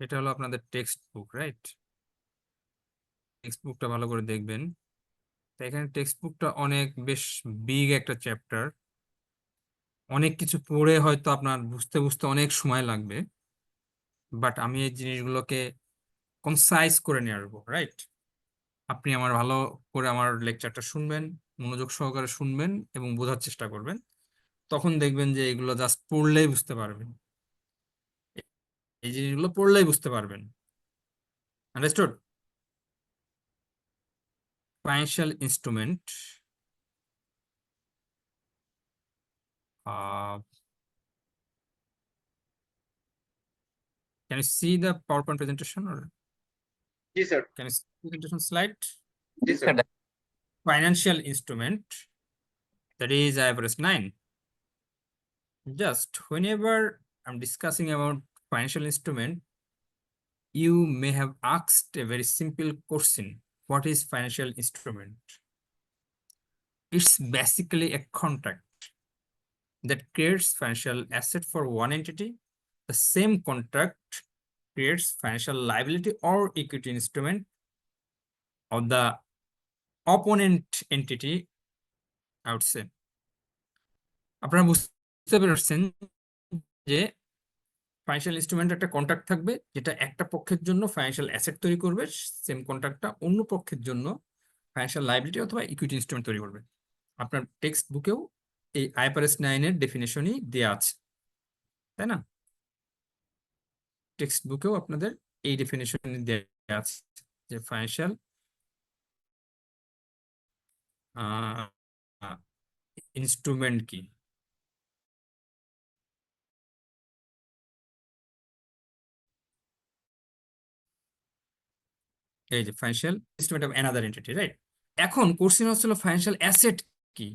এটা হলো আপনাদের টেক্সট বুক, রাইট? টেক্সট বুকটা ভালো করে দেখবেন। তো এখানে টেক্সট বুকটা অনেক বেশ বিগ একটা চ্যাপ্টার, অনেক কিছু পড়ে হয়তো আপনার বুঝতে বুঝতে অনেক সময় লাগবে, বাট আমি এই জিনিসগুলোকে কনসাইজ করে নিয়ে আসবো, রাইট? আপনি আমার ভালো করে আমার লেকচারটা শুনবেন, মনোযোগ সহকারে শুনবেন এবং বোঝার চেষ্টা করবেন। তখন দেখবেন যে এগুলো জাস্ট পড়লেই বুঝতে পারবেন, এই জিনিসগুলো পড়লেই বুঝতে পারবেন। Understood? Financial instrument, can you see the PowerPoint presentation or Yes, sir. can you see the presentation slide? Yes, sir. Financial instrument, that is IFRS 9. Just whenever I'm discussing about financial instrument, you may have asked a very simple question. What is financial instrument? It's basically a contract that creates financial asset for one entity. The same contract creates financial liability or equity instrument of the opponent entity, I would say. আপনারা বুঝতে পারছেন যে financial instrument একটা contract থাকবে যেটা একটা পক্ষের জন্য ফাইন্যান্সিয়াল অ্যাসেট তৈরি করবে, সেম কন্ট্রাক্টটা অন্য পক্ষের জন্য ফাইন্যান্সিয়াল লাইবিলিটি অথবা ইকুইটি ইনস্ট্রুমেন্ট তৈরি করবে। আপনার টেক্সট বুকেও এই আইএফআরএস 9 এর ডেফিনেশনই দেয়া আছে, তাই না? টেক্সট বুকেও আপনাদের এই ডেফিনেশনই দেয়া আছে যে ফাইন্যান্সিয়াল ইনস্ট্রুমেন্ট কি। এই যে financial instrument of another entity, right? এখন কোশ্চেন হচ্ছিল ফাইন্যান্সিয়াল অ্যাসেট কি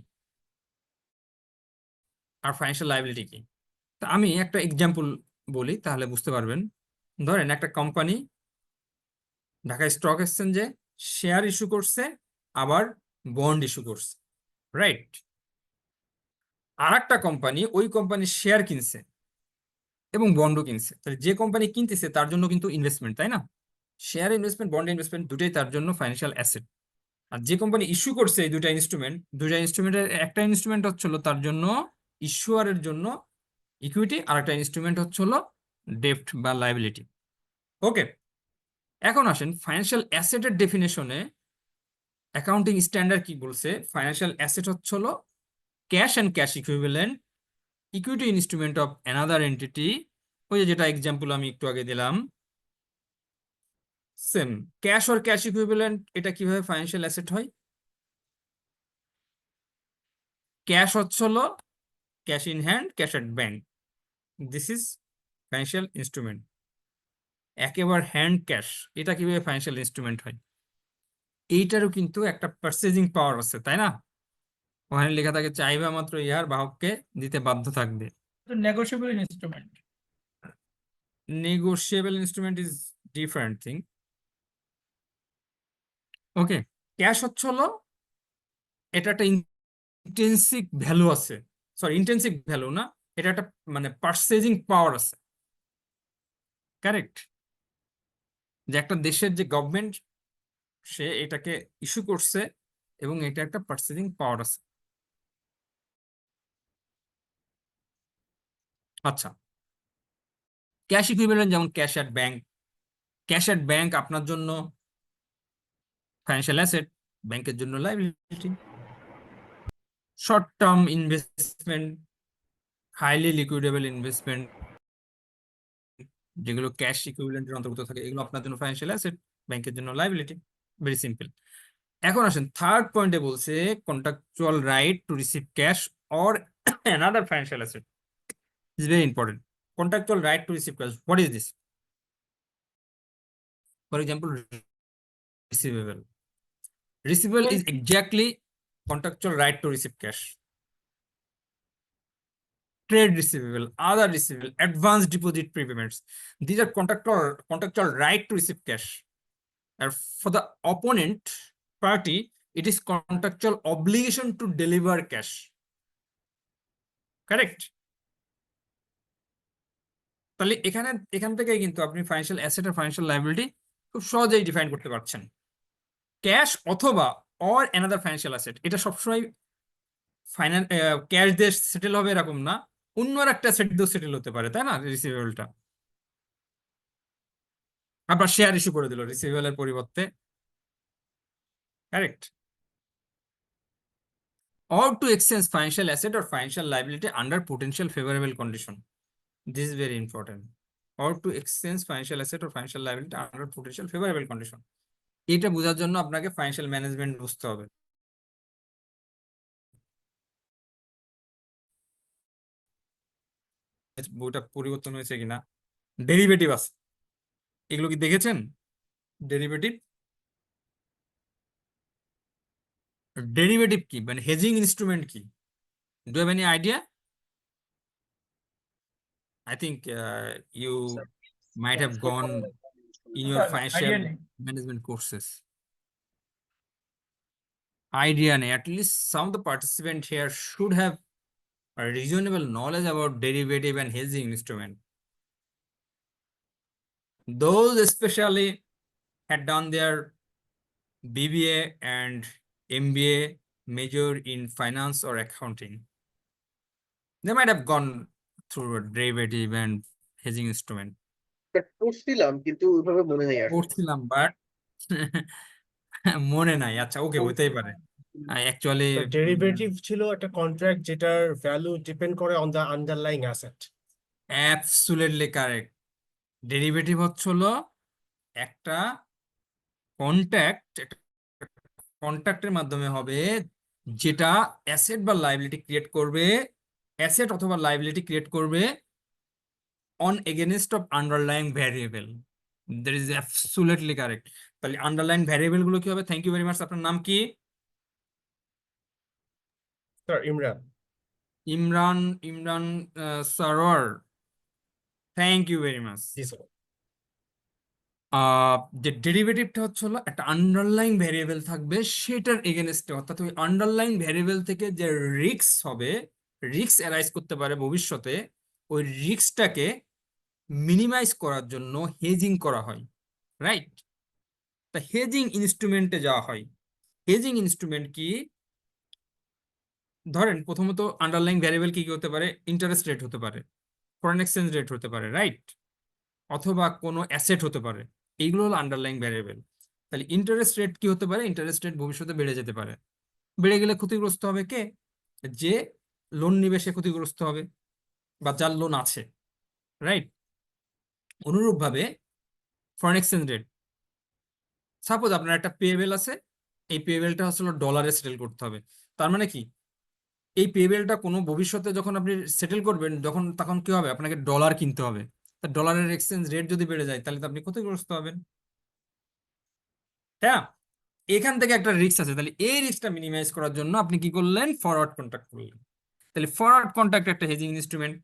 আর ফাইন্যান্সিয়াল লাইবিলিটি কি। তা আমি একটা এক্সাম্পল বলি তাহলে বুঝতে পারবেন। ধরেন একটা কোম্পানি ঢাকা স্টক এক্সচেঞ্জে শেয়ার ইস্যু করছে, আবার বন্ড ইস্যু করছে, রাইট? আর একটা কোম্পানি ওই কোম্পানির শেয়ার কিনছে এবং বন্ডও কিনছে। তাহলে যে কোম্পানি কিনতেছে তার জন্য কিন্তু ইনভেস্টমেন্ট, তাই না? শেয়ার ইনভেস্টমেন্ট, বন্ড ইনভেস্টমেন্ট দুটোই তার জন্য ফাইন্যান্সিয়াল অ্যাসেট। আর যে কোম্পানি ইস্যু করছে এই দুইটা ইনস্ট্রুমেন্টের একটা ইনস্ট্রুমেন্ট হচ্ছিল তার জন্য ইস্যুয়ারের জন্য ইকুইটি, আর একটা ইনস্ট্রুমেন্ট হচ্ছিল ডেপ্ট বা লাইবিলিটি। ওকে, এখন আসেন ফাইন্যান্সিয়াল অ্যাসেটের ডেফিনেশনে অ্যাকাউন্টিং স্ট্যান্ডার্ড কি বলছে। ফাইন্যান্সিয়াল অ্যাসেট হচ্ছিল cash and cash equivalent, equity instrument of another entity. ওই যে যেটা এক্সাম্পল আমি একটু আগে দিলাম, same cash or cash equivalent. এটা কিভাবে ফাইন্যান্সিয়াল অ্যাসেট হয়? ক্যাশ হচ্ছিল cash in hand, cash at bank, this is financial instrument. একেবারে হ্যান্ড ক্যাশ, এটা কিভাবে ফাইন্যান্সিয়াল ইনস্ট্রুমেন্ট হয়? এইটারও কিন্তু একটা পারচেজিং পাওয়ার আছে, তাই না? ওখানে লেখা থাকে চাহিদা মাত্র ইহার বাহককে দিতে বাধ্য থাকবে। negotiable instrument. Negotiable instrument is different thing. Okay, cash হচ্ছে হলো এটা একটা ইন্টেন্সিভ ভ্যালু আছে, সরি ইন্টেন্সিভ ভ্যালু না, এটা একটা মানে পারচেজিং পাওয়ার আছে, কারেক্ট? যে একটা দেশের যে গভর্নমেন্ট সে এটাকে ইস্যু করছে এবং এটা একটা পারচেজিং পাওয়ার আছে। আচ্ছা, ক্যাশ ইকুইভ্যালেন্ট যেমন cash at bank. Cash at bank আপনার জন্য ফাইন্যান্সিয়াল অ্যাসেট, ব্যাংকের জন্য liability. Short term investment, highly liquidable investment, যেগুলো ক্যাশ ইকুইভ্যালেন্টের অন্তর্গত থাকে, এগুলো আপনার জন্য ফাইন্যান্সিয়াল অ্যাসেট, ব্যাংকের জন্য লাইবিলিটি। Very simple. এখন আসেন থার্ড পয়েন্টে বলছে contractual right to receive cash or another financial asset is very important. Contractual right to receive cash, what is this? For example, receivable. Receivable is exactly contractual right to receive cash. Trade receivable, other receivable, advance deposit prepayments. These are contractual right to receive cash. And for the opponent party, it is contractual obligation to deliver cash. Correct? তাহলে এখান থেকে কিন্তু আপনি financial asset আর financial liability খুব সহজেই define করতে পারছেন। Cash অথবা অর অ্যানাদার ফাইন্যান্সিয়াল অ্যাসেট, এটা সবসময় ফাইন্যান্স ক্যাশ দিয়ে সেটেল হবে এরকম না, অন্য আর একটা অ্যাসেট দিয়েও সেটেল হতে পারে, তাই না? রিসিভেবলটা আবার শেয়ার ইস্যু করে দিল রিসিভেবলের পরিবর্তে, correct? Or to exchange financial asset or financial liability under potential favorable condition. This is very important. Or to exchange financial asset or financial liability under potential favorable condition. এটা বোঝার জন্য আপনাকে financial management বুঝতে হবে। বইটা পরিবর্তন হয়েছে কিনা। ডেরিভেটিভ আছে, এগুলো কি দেখেছেন? ডেরিভেটিভ ডেরিভেটিভ কি, মানে হেজিং ইনস্ট্রুমেন্ট কি? Do have any idea? I think you might have gone in your Sir, financial idea নেই। management courses. Idea নেই, at least some of the participants here should have a reasonable knowledge about derivative and hedging instrument. Those especially had done their BBA and MBA major in finance or accounting. They might have gone through a derivative and hedging instrument. পড়ছিলাম কিন্তু ওইভাবে মনে নেই আর পড়ছিলাম but মনে নাই। আচ্ছা, ওকে, হতেই পারে। অ্যাকচুয়ালি ডেরিভেটিভ ছিল একটা কন্ট্রাক্ট যেটার ভ্যালু ডিপেন্ড করে on the underlying asset. Absolutely correct. Derivative হলো একটা কন্ট্রাক্টের মাধ্যমে হবে যেটা অ্যাসেট বা লাইবিলিটি ক্রিয়েট করবে, অ্যাসেট অথবা লাইবিলিটি ক্রিয়েট করবে on against of underlying variable. That is absolutely correct. তাহলে আন্ডারলাইং ভ্যারিয়েবল গুলো কি হবে? Thank you very much. আপনার নাম কি? Sir Imran. Imran. Imran Sarwar, thank you very much. জি স্যার। যে ডেরিভেটিভটা হলো একটা আন্ডারলাইং ভ্যারিয়েবল থাকবে সেটার এগেনস্টে, অর্থাৎ ওই আন্ডারলাইং ভ্যারিয়েবল থেকে যে রিস্ক হবে, রিস্ক অ্যারাইজ করতে পারে ভবিষ্যতে, ওই রিস্কটাকে মিনিমাইজ করার জন্য হেজিং করা হয়, রাইট? তা হেজিং ইনস্ট্রুমেন্টে যাওয়া হয়। হেজিং ইনস্ট্রুমেন্ট কি? ধরেন প্রথমত আন্ডারলাইং ভ্যারিয়েবল কি কি হতে পারে? ইন্টারেস্ট রেট হতে পারে, ফরেন এক্সচেঞ্জ রেট হতে পারে, রাইট? অথবা কোনো অ্যাসেট হতে পারে। এইগুলো হলো আন্ডারলাইং ভ্যারিয়েবল। তাহলে ইন্টারেস্ট রেট কি হতে পারে? ইন্টারেস্ট রেট ভবিষ্যতে বেড়ে যেতে পারে। বেড়ে গেলে ক্ষতিগ্রস্ত হবে কে? যে লোন নিবে সে ক্ষতিগ্রস্ত হবে, বা যার লোন আছে, রাইট? অনুরূপভাবে ফরেন এক্সচেঞ্জ রেট, সাপোজ আপনার একটা পেয়েবেল আছে, এই পেয়েবেলটা হচ্ছে ডলারে সেটেল করতে হবে। তার মানে কি, এই পেয়েবেলটা কোনো ভবিষ্যতে যখন আপনি সেটেল করবেন, তখন কি হবে? আপনাকে ডলার কিনতে হবে। তা ডলারের এক্সচেঞ্জ রেট যদি বেড়ে যায় তাহলে তো আপনি ক্ষতিগ্রস্ত হবেন, হ্যাঁ? এখান থেকে একটা রিস্ক আছে। তাহলে এই রিস্কটা মিনিমাইজ করার জন্য আপনি কি করলেন? ফরওয়ার্ড কন্ট্রাক্ট করলেন। তাহলে ফরওয়ার্ড কন্ট্রাক্ট একটা হেজিং ইনস্ট্রুমেন্ট,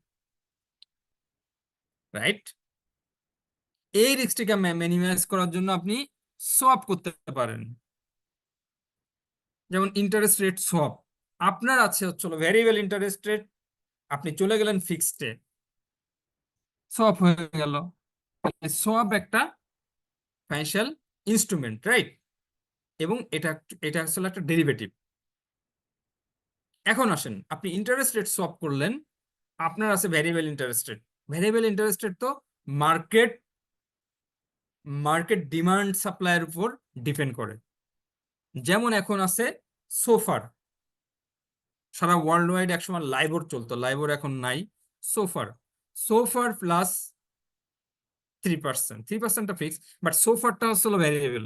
রাইট? এই রিস্কটিকে মিনিমাইজ করার জন্য আপনি সোয়াপ করতে পারেন, যেমন ইন্টারেস্ট রেট সোয়াপ। আপনার আছে ভ্যারিয়েবল ইন্টারেস্ট রেট, আপনি চলে গেলেন ফিক্সডে, সোয়াপ হয়ে গেল। সোয়াপ একটা ফাইন্যান্সিয়াল ইনস্ট্রুমেন্ট, রাইট? এবং এটা আসলে একটা ডেরিভেটিভ। এখন আসেন, আপনি ইন্টারেস্ট রেট সোয়াপ করলেন, আপনার আছে variable interest rate. Variable interest rate তো মার্কেট ডিমান্ড সাপ্লাইয়ের উপর ডিপেন্ড করে। যেমন এখন আছে সোফার, সারা ওয়ার্ল্ড ওয়াইড একসময় লাইবর চলতো, লাইবর এখন নাই। সোফার প্লাস 3%, 3%টা ফিক্স, বাট সোফারটা হচ্ছে ভ্যারিয়েবল,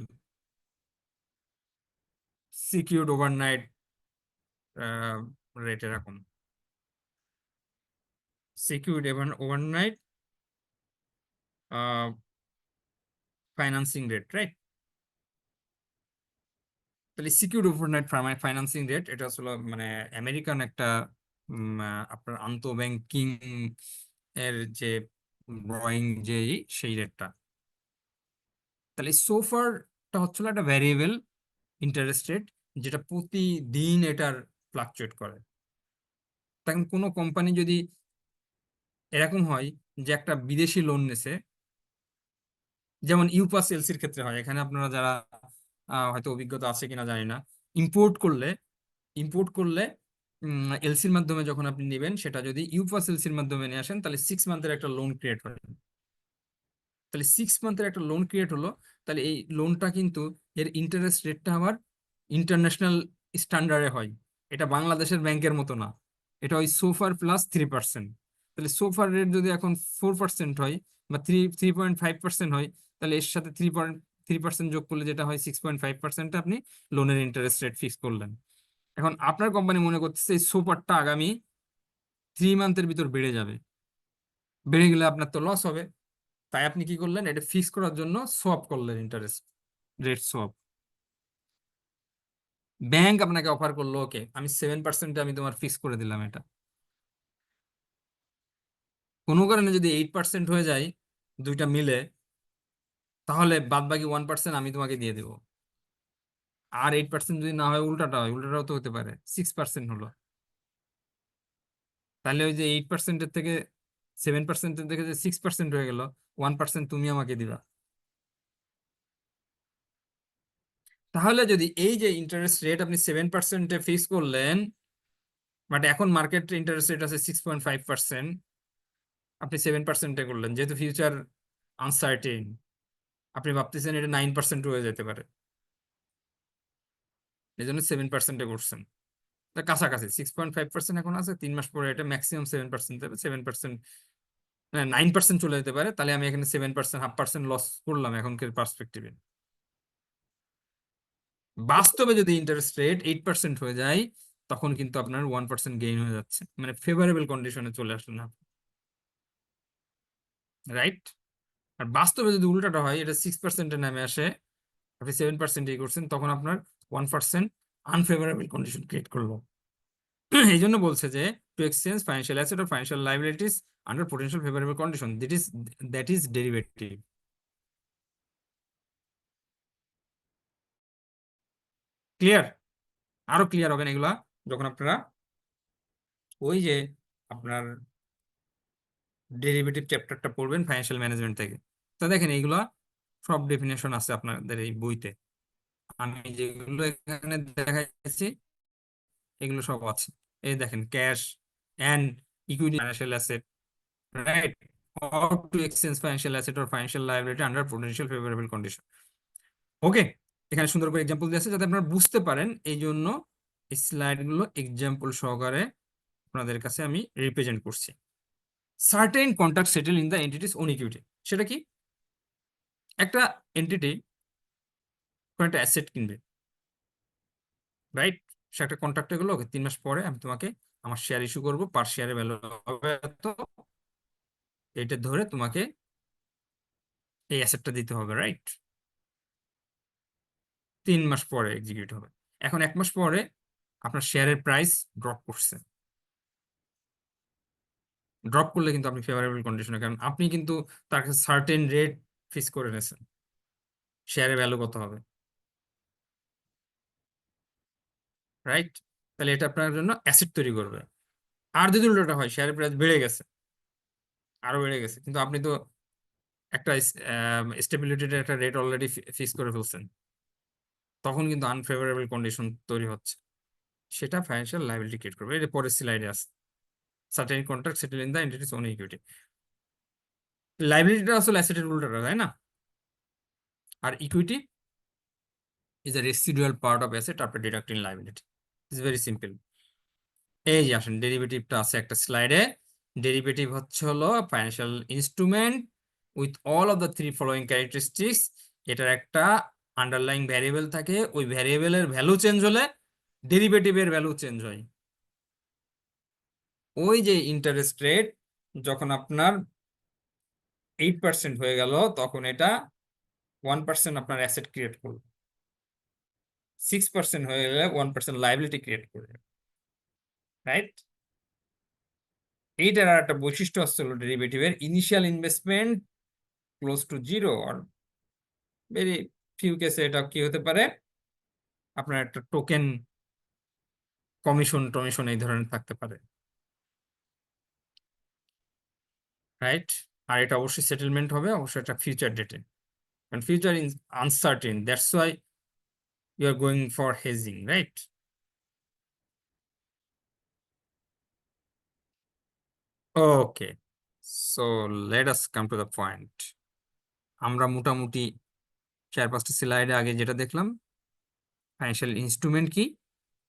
সিকিউরড ওভারনাইট রেট, এরকম secured overnight financing rate, right? তাহলে সিকিউরড ওভারনাইট ফাইন্যান্সিং রেট, এটা আসলে মানে আমেরিকান একটা আপনার আন্তঃব্যাংকিং এর যে ড্রয়িং সেই রেটটা। তাহলে সোফারটা হচ্ছিল একটা ভ্যারিয়েবল ইন্টারেস্ট রেট, যেটা প্রতিদিন এটার ফ্লাকচুয়েট করে। তখন কোনো কোম্পানি যদি এরকম হয় যে একটা বিদেশি লোন নেছে, যেমন ইউপাস এলসির ক্ষেত্রে হয়। এখানে আপনারা যারা হয়তো অভিজ্ঞতা আছে কিনা জানি না, ইম্পোর্ট করলে এলসির মাধ্যমে যখন আপনি নেবেন, সেটা যদি ইউপাস এলসির মাধ্যমে নিয়ে আসেন, তাহলে 6 মান্থের একটা লোন ক্রিয়েট হয়। তাহলে 6 মান্থের একটা লোন ক্রিয়েট হলো, তাহলে এই লোনটা কিন্তু এর ইন্টারেস্ট রেটটা আবার ইন্টারন্যাশনাল স্ট্যান্ডার্ডে হয়। এটা বাংলাদেশের ব্যাংকের মতো না, এটা ওই সোফার প্লাস 3%। তাহলে সোফার রেট যদি এখন 4% হয় বা 3.5% হয়, তাহলে এর সাথে 3.3% যোগ করলে যেটা হয় 6.5% আপনি লোনের ইন্টারেস্ট রেট ফিক্স করলেন। এখন আপনার কোম্পানি মনে করতেছে এই সোফারটা আগামী 3 মান্থের ভিতর বেড়ে যাবে, বেড়ে গেলে আপনার তো লস হবে। তাই আপনি কি করলেন, এটা ফিক্স করার জন্য সোয়াপ করলেন, ইন্টারেস্ট রেট সোয়াপ। ব্যাংক আপনাকে অফার করলো, ওকে আমি 7% আমি তোমার ফিক্স করে দিলাম এটা। কোনো কারণে যদি 8% হয়ে যায় দুইটা মিলে, তাহলে বাদ বাকি 1% আমি তোমাকে দিয়ে দেবো। আর 8% যদি না হয়, উল্টাটা হয়, উল্টাটাও তো হতে পারে, 6% হলো। তাহলে ওই যে 8%-এর থেকে 7%-এর থেকে যে 6% হয়ে গেল, 1% তুমি আমাকে দিবা। তাহলে যদি এই যে ইন্টারেস্ট রেট আপনি 7%-এ ফিক্স করলেন, বাট এখন মার্কেট ইন্টারেস্ট রেট আছে 6.5%, আপনি 7%-এ করলেন, যেহেতু ফিউচার আনসার্টেন, আপনি ভাবতেছেন এটা 9% হয়ে যেতে পারে, এই জন্য 7%-এ করছেন। তা কাছাকাছি 6.5% এখন আছে, 3 মাস পরে এটা ম্যাক্সিমাম 7% দেবে, 7%, 9% চলে যেতে পারে। তাহলে আমি এখানে 7%, 0.5% লস করলাম এখনকার পার্সপেক্টিভে। বাস্তবে যদি ইন্টারেস্ট রেট 8% হয়ে যায়, তখন কিন্তু আপনার 1% গেইন হয়ে যাচ্ছে, মানে ফেভারেবল কন্ডিশনে চলে আসলেন না, রাইট? আর বাস্তবে যদি উল্টাটা হয়, এটা 6%-এ নামে আসে, আপনি 7%-ই করছেন, তখন আপনার 1% আনফেভারেবল কন্ডিশন ক্রিয়েট করলো। এই জন্য বলছে যে two exchange financial asset or financial liabilities under potential favourable condition, that is derivative. Clear? আরো ক্লিয়ার হবেন এগুলা যখন আপনারা ওই যে আপনার ডেরিভেটিভ চ্যাপ্টারটা পড়বেন ফাইন্যান্সিয়াল ম্যানেজমেন্ট থেকে। তো দেখেন এইগুলা সব ডেফিনেশন আছে আপনাদের এই বইতে, আমি যেগুলো এখানে দেখাইছি এগুলো সব আছে। এই দেখেন, cash and equity financial asset, right, or to exchange financial asset or financial liability under potential favorable condition. ওকে, এখানে সুন্দর করে এক্সাম্পল দিয়েছে যাতে আপনারা বুঝতে পারেন, এই জন্য এই স্লাইডগুলো এক্সাম্পল সহকারে আপনাদের কাছে আমি রিপ্রেজেন্ট করছি। Certain contract settle in the entity's own equity, সেটা কি? একটা এন্টিটি কোনো একটা অ্যাসেট কিনবে, রাইট? সে একটা কন্ট্রাক্টে গেলো, ওকে 3 মাস পরে আমি তোমাকে আমার শেয়ার ইস্যু করবো, পার শেয়ারের ভ্যালু হবে এত, এটা ধরে তোমাকে এই অ্যাসেটটা দিতে হবে, রাইট? 3 মাস পরে এক্সিকিউট হবে। এখন 1 মাস পরে আপনার শেয়ারের প্রাইস ড্রপ করছে, ড্রপ করলে কিন্তু আপনি ফেভারেবল কন্ডিশনে, কারণ আপনি কিন্তু তার কাছে সার্টেন রেট ফিক্স করে নিয়েছেন, শেয়ারের ভ্যালু কত হবে, রাইট? তাহলে এটা আপনার জন্য অ্যাসেট তৈরি করবে। আর যদি উল্টোটা হয়, শেয়ারের প্রাইস বেড়ে গেছে, আরো বেড়ে গেছে, কিন্তু আপনি তো একটা স্টেবিলিটির একটা রেট অলরেডি ফিক্স করে ফেলছেন, তখন কিন্তু আনফেভারেবল কন্ডিশন তৈরি হচ্ছে, সেটা ফাইন্যান্সিয়াল লায়াবিলিটি ক্রিয়েট করবে। এটা পরের স্লাইডে আছে, certain contract settle in the entity's own equity. লাইবিলিটিটা আসলে অ্যাসেটের উল্টোটা, তাই না? আর equity is a residual part of asset after deducting liability. It's very simple. এই যে আসেন, ডেরিভেটিভটা আছে একটা স্লাইডে। ডেরিভেটিভ হচ্ছে হলো financial instrument with all of the 3 following characteristics. এটার একটা আন্ডারলাইং ভ্যারিয়েবল থাকে, ওই ভ্যারিয়েবলের ভ্যালু চেঞ্জ হলে ডেরিভেটিভের ভ্যালু চেঞ্জ হয়। ওই যে ইন্টারেস্ট রেট যখন আপনার 8% হয়ে গেল, তখন এটা 1% আপনার অ্যাসেট ক্রিয়েট করবে, 6% হয়ে গেলে 1% লাইবিলিটি ক্রিয়েট করবে, রাইট? এইটার আর একটা বৈশিষ্ট্য আসছিল ডেরিভেটিভের, initial investment close two zero, are very few কেসে এটা কি হতে পারে, আপনার একটা টোকেন কমিশন টমিশন এই ধরনের থাকতে পারে। রাইট? আর এটা অবশ্যই সেটেলমেন্ট হবে, অবশ্যই এটা ফিউচার ডেটে, কারণ future is uncertain, that's why you are going for hedging, right? Okay, so let us come to the point. আমরা মোটামুটি 4-5টা স্লাইডে আগে যেটা দেখলাম, ফাইন্যান্সিয়াল ইনস্ট্রুমেন্ট কি,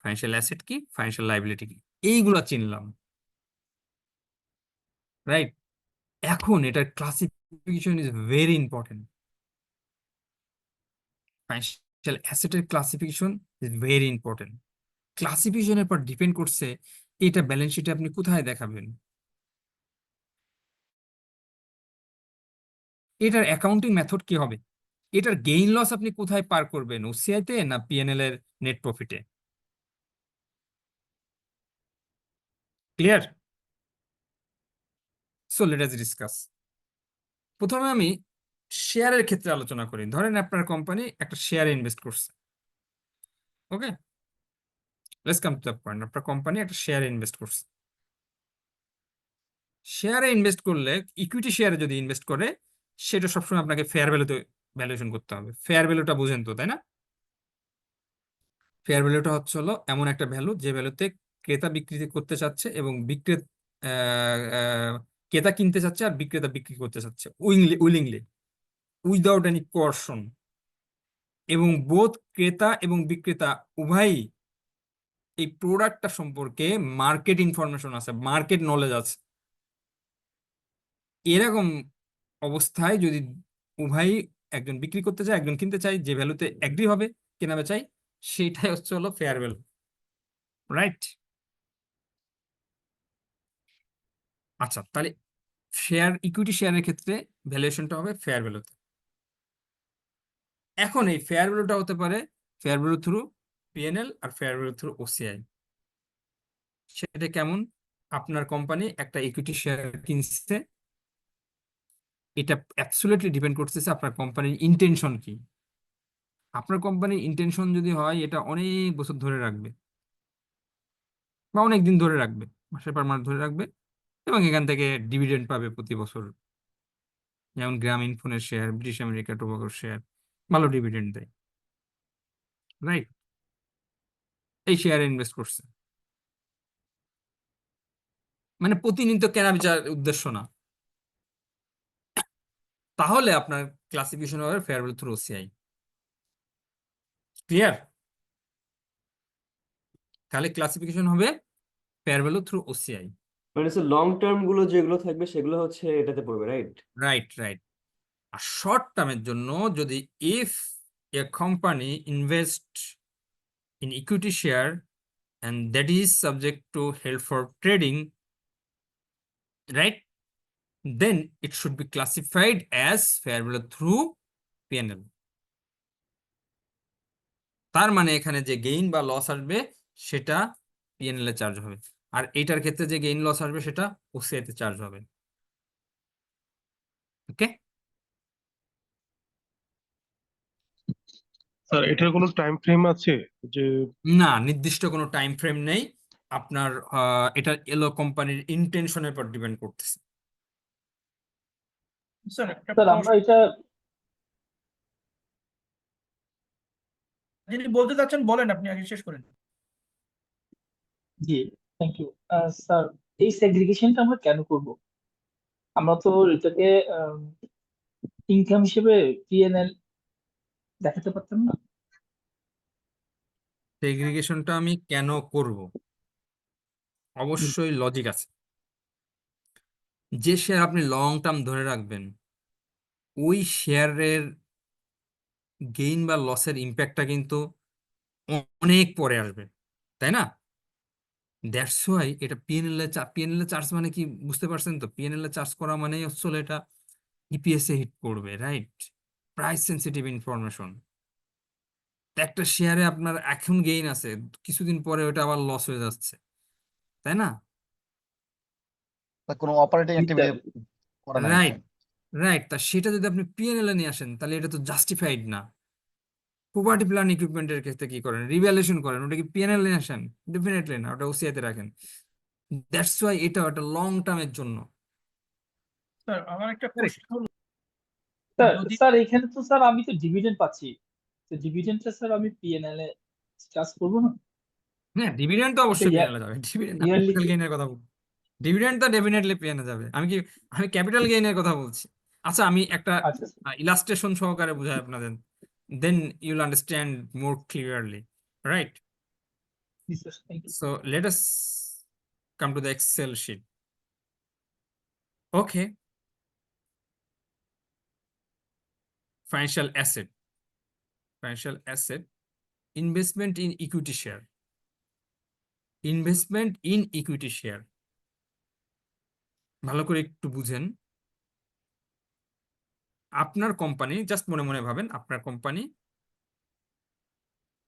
ফাইন্যান্সিয়াল অ্যাসেট কি, ফাইন্যান্সিয়াল লাইবিলিটি কি, এইগুলা চিনলাম, রাইট? এখন এটার classification is very important. Financial অ্যাসেটের ক্লাসিফিকেশন ইজ ভেরি ইম্পর্টেন্ট। ক্লাসিফিকেশনের পর ডিপেন্ড করছে এটা ব্যালেন্স শিটে আপনি কোথায় দেখাবেন, এটার অ্যাকাউন্টিং মেথড কি হবে, এটার গেইন লস আপনি কোথায় পার করবেন, ওসিআই তে না পিএনএল এর নেট প্রফিটে? Clear? So let us discuss. প্রথমে আমি শেয়ারের ক্ষেত্রে আলোচনা করি। ধরেন আপনার কোম্পানি একটা শেয়ারে ইনভেস্ট করছে, okay? Let's come to the point. আপনার কোম্পানি একটা শেয়ারে ইনভেস্ট করছে। শেয়ারে ইনভেস্ট করলে, ইকুইটি শেয়ারে যদি ইনভেস্ট করে, সেটা সবসময় আপনাকে ফেয়ার ভ্যালুতে ভ্যালুয়েশন করতে হবে। ফেয়ার ভ্যালুটা বুঝেন তো, তাই না? ফেয়ার ভ্যালুটা হচ্ছে হলো এমন একটা ভ্যালু যে ভ্যালুতে ক্রেতা বিক্রি করতে চাচ্ছে এবং ক্রেতা কিনতে চাচ্ছে আর বিক্রেতা বিক্রি করতে চাচ্ছে উইলিংলি, উইদাউট এনি কোয়ারশন, এবং বোথ ক্রেতা এবং বিক্রেতা উভয়ই এই প্রোডাক্টটা সম্পর্কে মার্কেট ইনফরমেশন আছে, মার্কেট নলেজ আছে। এরকম অবস্থায় যদি উভয়ই, একজন বিক্রি করতে চায় একজন কিনতে চায়, যে ভ্যালুতে এগ্রি হবে কেনা বেচায়, সেইটাই হচ্ছে হলো ফেয়ার ভ্যালু, রাইট? আচ্ছা, তাহলে ইকুইটি শেয়ারের ক্ষেত্রে ভ্যালুয়েশনটা হবে ফেয়ার ভ্যালুতে। এখন এই ফেয়ার ভ্যালুটা হতে পারে ফেয়ার ভ্যালু থ্রু পিএনএল আর ফেয়ার ভ্যালু থ্রু ওসিআই। সেটা কেমন? আপনার কোম্পানি একটা ইকুইটি শেয়ার কিনছে, এটা অ্যাবসলিউটলি ডিপেন্ড করতেছে আপনার কোম্পানির ইন্টেনশন কি। আপনার কোম্পানির ইন্টেনশন যদি হয় এটা অনেক বছর ধরে রাখবে বা অনেক দিন ধরে রাখবে, মাসের পর মাস ধরে রাখবে, এবং এখান থেকে ডিভিডেন্ড পাবে প্রতি বছর, যেমন গ্রামীণ ফোনের শেয়ার, ব্রিটিশ আমেরিকা টোবাকোর শেয়ার ভালো ডিভিডেন্ড দেয়, রাইট? এই শেয়ারে ইনভেস্ট করছে, মানে প্রতিনিয়ত কেনা বেচার উদ্দেশ্য না। তাহলে আপনার ক্লাসিফিকেশন হবে fair value through OCI. Clear? তাহলে ক্লাসিফিকেশন হবে ফেয়ার ভ্যালু থ্রু ওসিআই। মানে লং টার্ম গুলো যেগুলো থাকবে সেগুলো হচ্ছে এটাতে পড়বে, রাইট? Right, right. আর শর্ট টার্মের জন্য যদি if a company invest in equity share and that is subject to held for trading, right, then it should be classified as fair value through P&L. তার মানে এখানে যে গেইন বা loss আসবে সেটা পিএনএল এ চার্জ হবে, আর এটার ক্ষেত্রে যে গেইন লস আসবে সেটা ওসিআই তে চার্জ হবে। ওকে? স্যার এটার কোনো টাইম ফ্রেম আছে যে না, নির্দিষ্ট কোনো টাইম ফ্রেম নেই। আপনার এটা এলো কোম্পানির ইন্টেনশনের উপর ডিপেন্ড করতেছে। স্যার একটা স্যার আমরা এটা যিনি বলতে চাচ্ছেন বলেন, আপনি আগে শেষ করেন। জি, থ্যাংক ইউ স্যার। এই সেগ্রিগেশনটা আমরা কেন করব? আমরা তো এটাকে ইনকাম হিসেবে পিএনএল দেখাতে পারতাম না? সেগ্রিগেশনটা আমি কেন করব? অবশ্যই লজিক আছে। যে শেয়ার আপনি লং টার্ম ধরে রাখবেন, ওই শেয়ারের গেইন বা লসের ইম্প্যাক্টটা কিন্তু অনেক পরে আসবে, তাই না? দ্যাটস ওয়াই এটা পিএনএল এ চার্জ মানে কি বুঝতে পারছেন তো? পিএনএল এ চার্জ করা মানেই আসলে এটা ইপিএস এ হিট করবে, রাইট? Price sensitive information. একটা শেয়ারে আপনার এখন গেইন আছে, কিছুদিন পরে ওটা আবার লস হয়ে যাচ্ছে, তাই না? বা কোনো অপারেটিং অ্যাক্টিভিটি করা নাই রাইট, রাইট। তা সেটা যদি আপনি পিএনএল এ নিয়ে আসেন তাহলে এটা তো জাস্টিফাইড না। প্রপার্টি প্ল্যান ইকুইপমেন্টের ক্ষেত্রে কি করেন? রিভ্যালুয়েশন করেন, ওটা কি পিএনএল নিয়ে আসেন? ডেফিনেটলি না, ওটা ওসিআই তে রাখেন। দ্যাটস ওয়াই এটা একটা লং টার্মের জন্য। স্যার আমার একটা Correct. কোশ্চেন হলো স্যার যদি স্যার এখানে তো স্যার আমি তো ডিভিডেন্ড পাচ্ছি, তো ডিভিডেন্ডটা স্যার আমি পিএনএল এ চার্জ করবো না? হ্যাঁ, ডিভিডেন্ড তো অবশ্যই ইয়া- পিএনএল যাবে। ডিভিডেন্ড ইয়ারলি ক্যাপিটাল গেইনের কথা বলছি। ডিভিডেন্ড তো ডেফিনেটলি পিএনএল যাবে। আমি ক্যাপিটাল গেইনের কথা বলছি। আচ্ছা, আমি একটা আচ্ছা ইলাস্ট্রেশন সহকারে বুঝাই আপনাদের, then you'll understand more clearly, right? Thank you. So let us come to the Excel sheet. Okay. Financial asset. Financial asset. Investment in equity share. Investment in equity share. ভালো করে একটু বুঝেন। আপনার কোম্পানি, জাস্ট মনে মনে ভাবেন, আপনার company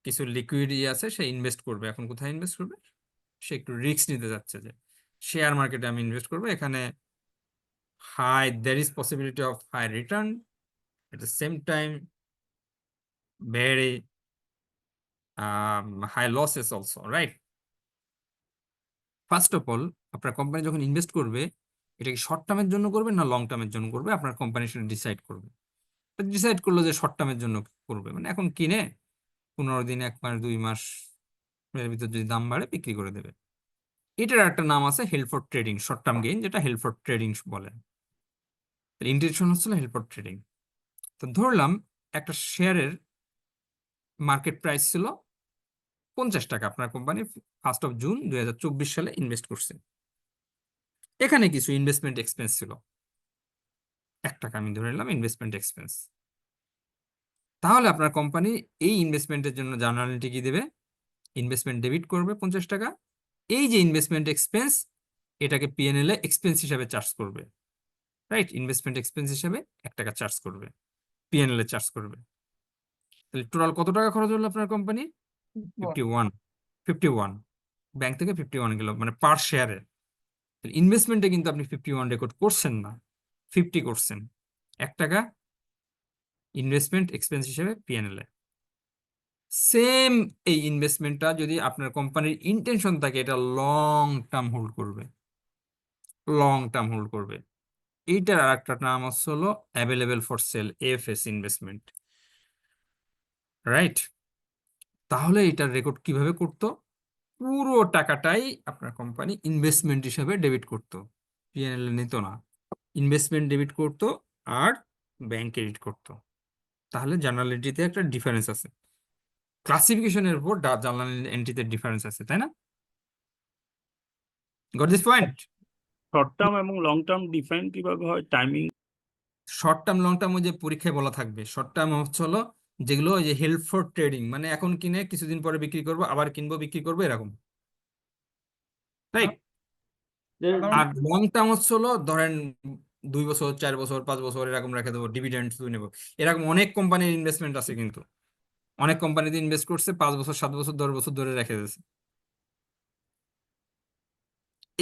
কিছু লিকুইড আছে, সে ইনভেস্ট করবে। এখন কোথায় ইনভেস্ট করবে? সে একটু রিস্ক নিতে যাচ্ছে যে শেয়ার মার্কেটে আমি ইনভেস্ট করবো, এখানে there is possibility of high return, at the same time very high losses also, right? First of all, আপনার কোম্পানি যখন ইনভেস্ট করবে, এটা কি শর্ট টার্মের জন্য করবে না লং টার্মের জন্য করবে, আপনার কোম্পানি সেটা ডিসাইড করবে। ডিসাইড করলো যে শর্ট টার্মের জন্য করবে, মানে এখন কিনে 15 দিন, 1 মাস, 2 মাস এর ভিতর যদি দাম বাড়ে বিক্রি করে দেবে। এটার একটা নাম আছে held for trading, short term gain, যেটা হেল্ড ফর ট্রেডিং বলে। ইন্টেনশন হচ্ছিল হেল্ড ফর ট্রেডিং। তো ধরলাম একটা শেয়ারের মার্কেট প্রাইস ছিল 50 টাকা, আপনার কোম্পানি 1 জুন 2024 সালে ইনভেস্ট করছে। এখানে কিছু ইনভেস্টমেন্ট এক্সপেন্স ছিল, 1 টাকা আমি ধরে নিলাম ইনভেস্টমেন্ট এক্সপেন্স। তাহলে আপনার কোম্পানি এই ইনভেস্টমেন্টের জন্য জার্নাল এন্ট্রি কি দেবে? ইনভেস্টমেন্ট ডেবিট করবে 50 টাকা। এই যে ইনভেস্টমেন্ট এক্সপেন্স, এটাকে পিএনএল এ এক্সপেন্স হিসাবে চার্জ করবে, রাইট? ইনভেস্টমেন্ট এক্সপেন্স হিসাবে 1 টাকা চার্জ করবে, পিএনএল এ চার্জ করবে। তাহলে টোটাল কত টাকা খরচ হলো আপনার কোম্পানি? 51 ব্যাংক থেকে 51 গেল, মানে পার শেয়ারে। ইনভেস্টমেন্টে কিন্তু আপনি 51 রেকর্ড করছেন না, 50 করছেন। 1 টাকা ইনভেস্টমেন্ট এক্সপেন্স হিসেবে পিএনএল এ। সেম এই ইনভেস্টমেন্টটা যদি আপনার কোম্পানির ইন্টেনশন থাকে এটা লং টার্ম হোল্ড করবে, লং টার্ম হোল্ড করবে, এইটার আর একটা নাম হলো available for sale, FS investment, right? তাহলে এটার রেকর্ড কিভাবে করতো? পুরো টাকাটাই আপনার কোম্পানি ইনভেস্টমেন্ট হিসাবে ডেবিট করতো, পিএনএল এ নিত না। ইনভেস্টমেন্ট ডেবিট করতো আর ব্যাংক ক্রেডিট করতো। তাহলে জার্নাল এন্ট্রিতে একটা ডিফারেন্স আছে, ক্লাসিফিকেশনের উপর জার্নাল এন্ট্রিতে ডিফারেন্স আছে, তাই না? Goat this point? Short term এবং লং টার্ম ডিফাইন কিভাবে হয়, timing? Short term long term ওই যে পরীক্ষায় বলা থাকবে। শর্ট টার্ম হলো যেগুলো ওই যে হেল্প ফর ট্রেডিং, মানে এখন কিনে কিছুদিন পরে বিক্রি করবো, আবার কিনবো বিক্রি করবো, এরকম, রাইট? আর লং টার্ম হলো ধরেন 2 বছর, 4 বছর, 5 বছর এরকম রেখে দেবো, ডিভিডেন্ড নেবো। এরকম অনেক কোম্পানির ইনভেস্টমেন্ট আছে, কিন্তু অনেক কোম্পানিতে ইনভেস্ট করছে 5 বছর, 7 বছর, 10 বছর ধরে রেখে দিয়েছে।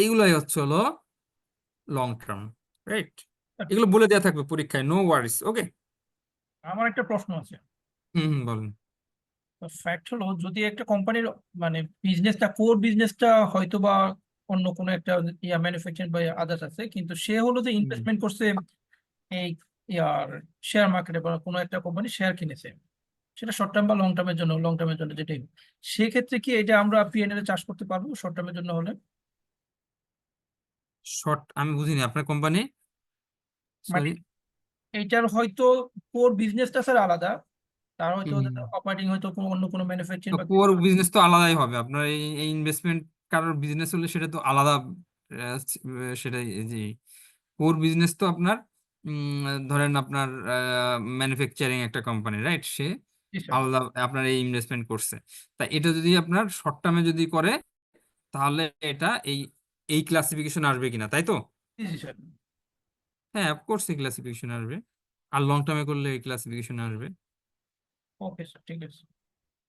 এইগুলোই হলো লং টার্ম, রাইট? এগুলো বলে দেওয়া থাকবে পরীক্ষায়, নো ওয়ারিস। ওকে, আমার একটা প্রশ্ন আছে। বলেন। ফ্যাক্ট হলো, যদি একটা কোম্পানির মানে বিজনেসটা, কোর বিজনেসটা হয়তো বা অন্য কোনো একটা ম্যানুফ্যাকচারিং বা আদার্স আছে, কিন্তু সে হলো যে ইনভেস্টমেন্ট করছে এই শেয়ার মার্কেটে বা কোনো একটা কোম্পানি শেয়ার কিনেছে, সেটা শর্ট টার্ম বা লং টার্মের জন্য যেটাই হোক, সেক্ষেত্রে কি এটা আমরা পিএনএল এ চাষ করতে পারবো শর্ট টার্মের জন্য হলে? আমি বুঝিনি আপনার কোম্পানি, মানে সরি। এইটার হয়তো কোর বিজনেসটা স্যার আলাদা, তার হয়তো অপারেটিং হয়তো অন্য কোনো ম্যানুফ্যাকচারিং বা কোর বিজনেস তো আলাদাই হবে আপনার। এই ইনভেস্টমেন্ট কারোর বিজনেস হলে সেটা তো আলাদা। সেটাই যে কোর বিজনেস তো আপনার ধরেন আপনার ম্যানুফ্যাকচারিং একটা কোম্পানি, রাইট? সে আলাদা আপনার এই ইনভেস্টমেন্ট করছে। তা এটা যদি আপনার শর্ট টার্মে যদি করে, তাহলে এটা এই ক্লাসিফিকেশন আসবে কিনা, তাই তো? হ্যাঁ, অফকোর্স এই ক্লাসিফিকেশন আসবে। আর লং টার্মে করলে এই ক্লাসিফিকেশন আসবে। ওকে স্যার, ঠিক আছে।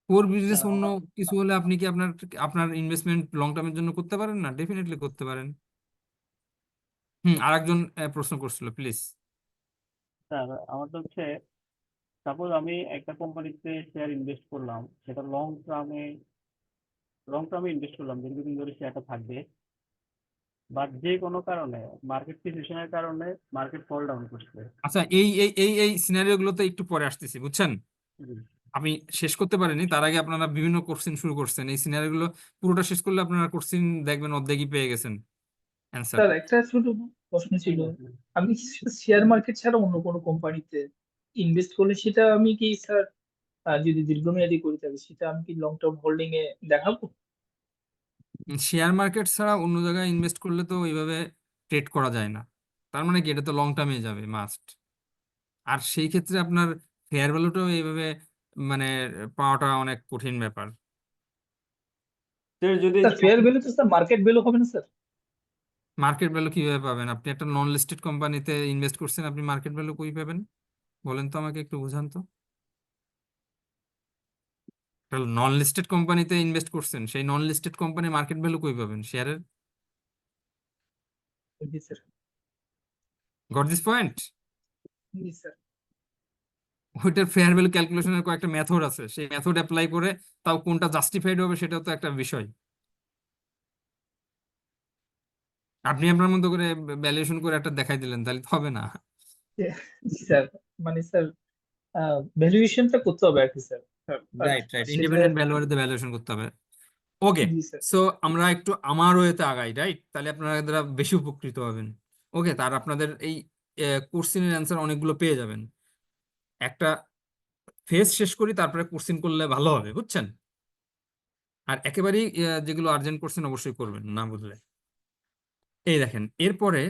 কোর বিজনেস অন্য কিছু হলে আপনি কি আপনার আপনার ইনভেস্টমেন্ট লং টার্মের জন্য করতে পারেন না? ডেফিনেটলি করতে পারেন। আরেকজন প্রশ্ন করছিল, প্লিজ। স্যার আমার তো হচ্ছে, সাপোজ আমি একটা কোম্পানিতে শেয়ার ইনভেস্ট করলাম, সেটা লং টার্মে ইনভেস্ট করলাম, দীর্ঘদিন ধরে শেয়ারটা থাকবে। বাট যে কোনো কারণে মার্কেট সিচুয়েশনের কারণে মার্কেট ফল ডাউন করছে। আচ্ছা, এই সিনারিও গুলোতে একটু পরে আসতেছি, বুঝছেন? জি। আমি শেষ করতে পারিনি, তার আগে আপনারা বিভিন্ন কোশ্চেন শুরু করছেন। এই সিনারিও গুলো পুরোটা শেষ করলে আপনারা কোশ্চেন দেখবেন অর্ধেকই পেয়ে গেছেন অ্যান্সার। স্যার একটা ছোট প্রশ্ন ছিল, ঠিক আছে। আমি কি শেয়ার মার্কেট ছাড়া অন্য কোনো কোম্পানিতে ইনভেস্ট করলে সেটা আমি কি স্যার যদি দীর্ঘমেয়াদী করে থাকি সেটা আমি কি লং টার্ম হোল্ডিং এ দেখাবো? শেয়ার মার্কেট ছাড়া অন্য জায়গায় ইনভেস্ট করলে তো ওইভাবে ট্রেড করা যায় না। তার মানে কি, এটা তো লং টার্মে যাবে মাস্ট। আর সেই ক্ষেত্রে আপনার ফেয়ার ভ্যালুটাও এইভাবে মানে পাওয়াটা অনেক কঠিন ব্যাপার। যদি স্যার ফেয়ার ভ্যালু তো স্যার মার্কেট ভ্যালু হবে না স্যার? মার্কেট ভ্যালু কিভাবে পাবেন? আপনি একটা নন লিস্টেড কোম্পানিতে ইনভেস্ট করছেন, আপনি মার্কেট ভ্যালু কই পাবেন? বলেন তো আমাকে, একটু বুঝান তো। নন লিস্টেড কোম্পানিতে ইনভেস্ট করছেন, সেই non listed company market value কই পাবেন শেয়ারের? জি স্যার। Got this point? জি স্যার। ওইটার ফেয়ার ভ্যালু ক্যালকুলেশনের কয়েকটা মেথড আছে, সেই মেথড অ্যাপ্লাই করে তাও কোনটা জাস্টিফাইড হবে সেটাও তো একটা বিষয়। আপনি আপনার মতো করে ভ্যালুয়েশন করে একটা দেখাই দিলেন, তাহলে তো হবে না। জি স্যার, মানে স্যার ভ্যালুয়েশনটা করতে হবে আর কি স্যার। রাইট, রাইট, সেটা ইন্ডিপেন্ডেন্ট ভ্যালুয়ারিতে ভ্যালুয়েশন করতে হবে। ওকে, জি স্যার। সো আমরা একটু আমার ওয়েতে আগাই, রাইট? তাহলে আপনারা বেশি উপকৃত হবেন। ওকে, তার আপনাদের এই কোশ্চেনের অ্যান্সার অনেকগুলো পেয়ে যাবেন। একটা ফেজ শেষ করি, তারপরে কোশ্চেন করলে ভালো হবে, বুঝছেন? আর একেবারেই যেগুলো আর্জেন্ট কোশ্চেন অবশ্যই করবেন না বুঝলে। এই দেখেন, এরপরে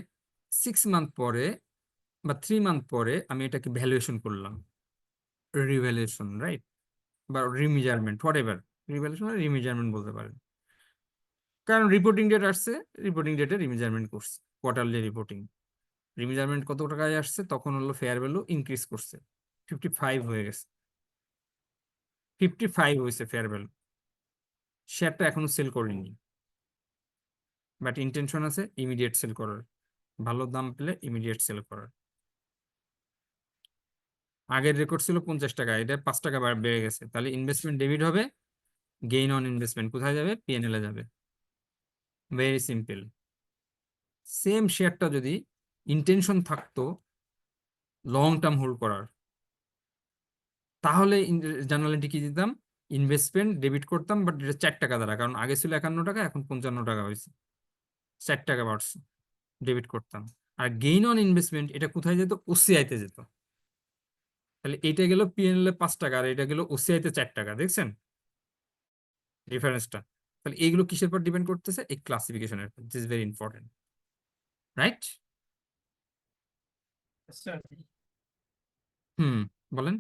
6 মান্থ পরে বা 3 মান্থ পরে আমি এটাকে ভ্যালুয়েশন করলাম, রিভ্যালুয়েশন, রাইট? বা রিমেজারমেন্ট, হোয়াট এভার, রিভ্যালুয়েশন আর রিমেজারমেন্ট বলতে পারেন। কারণ রিপোর্টিং ডেট আসছে, রিপোর্টিং ডেটে রিমেজারমেন্ট করছে, কোয়ার্টারলি রিপোর্টিং। রিমেজারমেন্ট কত টাকায় আসছে, তখন হলো ফেয়ার ভ্যালু ইনক্রিজ করছে, 55 হয়ে গেছে, 55 হয়েছে ফেয়ার ভ্যালু। শেয়ারটা এখনো সেল করেনি, বাট ইন্টেনশন আছে ইমিডিয়েট সেল করার, ভালো দাম পেলে ইমিডিয়েট সেল করার। আগের রেকর্ড ছিল 50 টাকা, এটা 5 টাকা বেড়ে গেছে, তাহলে ইনভেস্টমেন্ট ডেবিট হবে, গেইন অন ইনভেস্টমেন্ট কোথায় যাবে? পিএনএল এ যাবে। Very simple. সেম শেয়ারটা যদি ইন্টেনশন থাকতো লং টার্ম হোল্ড করার, তাহলে জার্নাল কি দিতাম? ইনভেস্টমেন্ট ডেবিট করতাম, বাট এটা 4 টাকা দ্বারা, কারণ আগে ছিল 51 টাকা, এখন 55 টাকা হয়েছে, 4 টাকা বাড়ছে, ডেবিট করতাম। আর গেইন অন ইনভেস্টমেন্ট এটা কোথায় যেত? ওসিআই তে যেত। তাহলে এটা গেল পিএনএল এ 5 টাকা, আর এটা গেল ওসিআই তে 4 টাকা, দেখছেন ডিফারেন্সটা? তাহলে এইগুলো কিসের পর ডিপেন্ড করতেছে? এই ক্লাসিফিকেশনের, this is very important, right? Sir হুম, বলেন।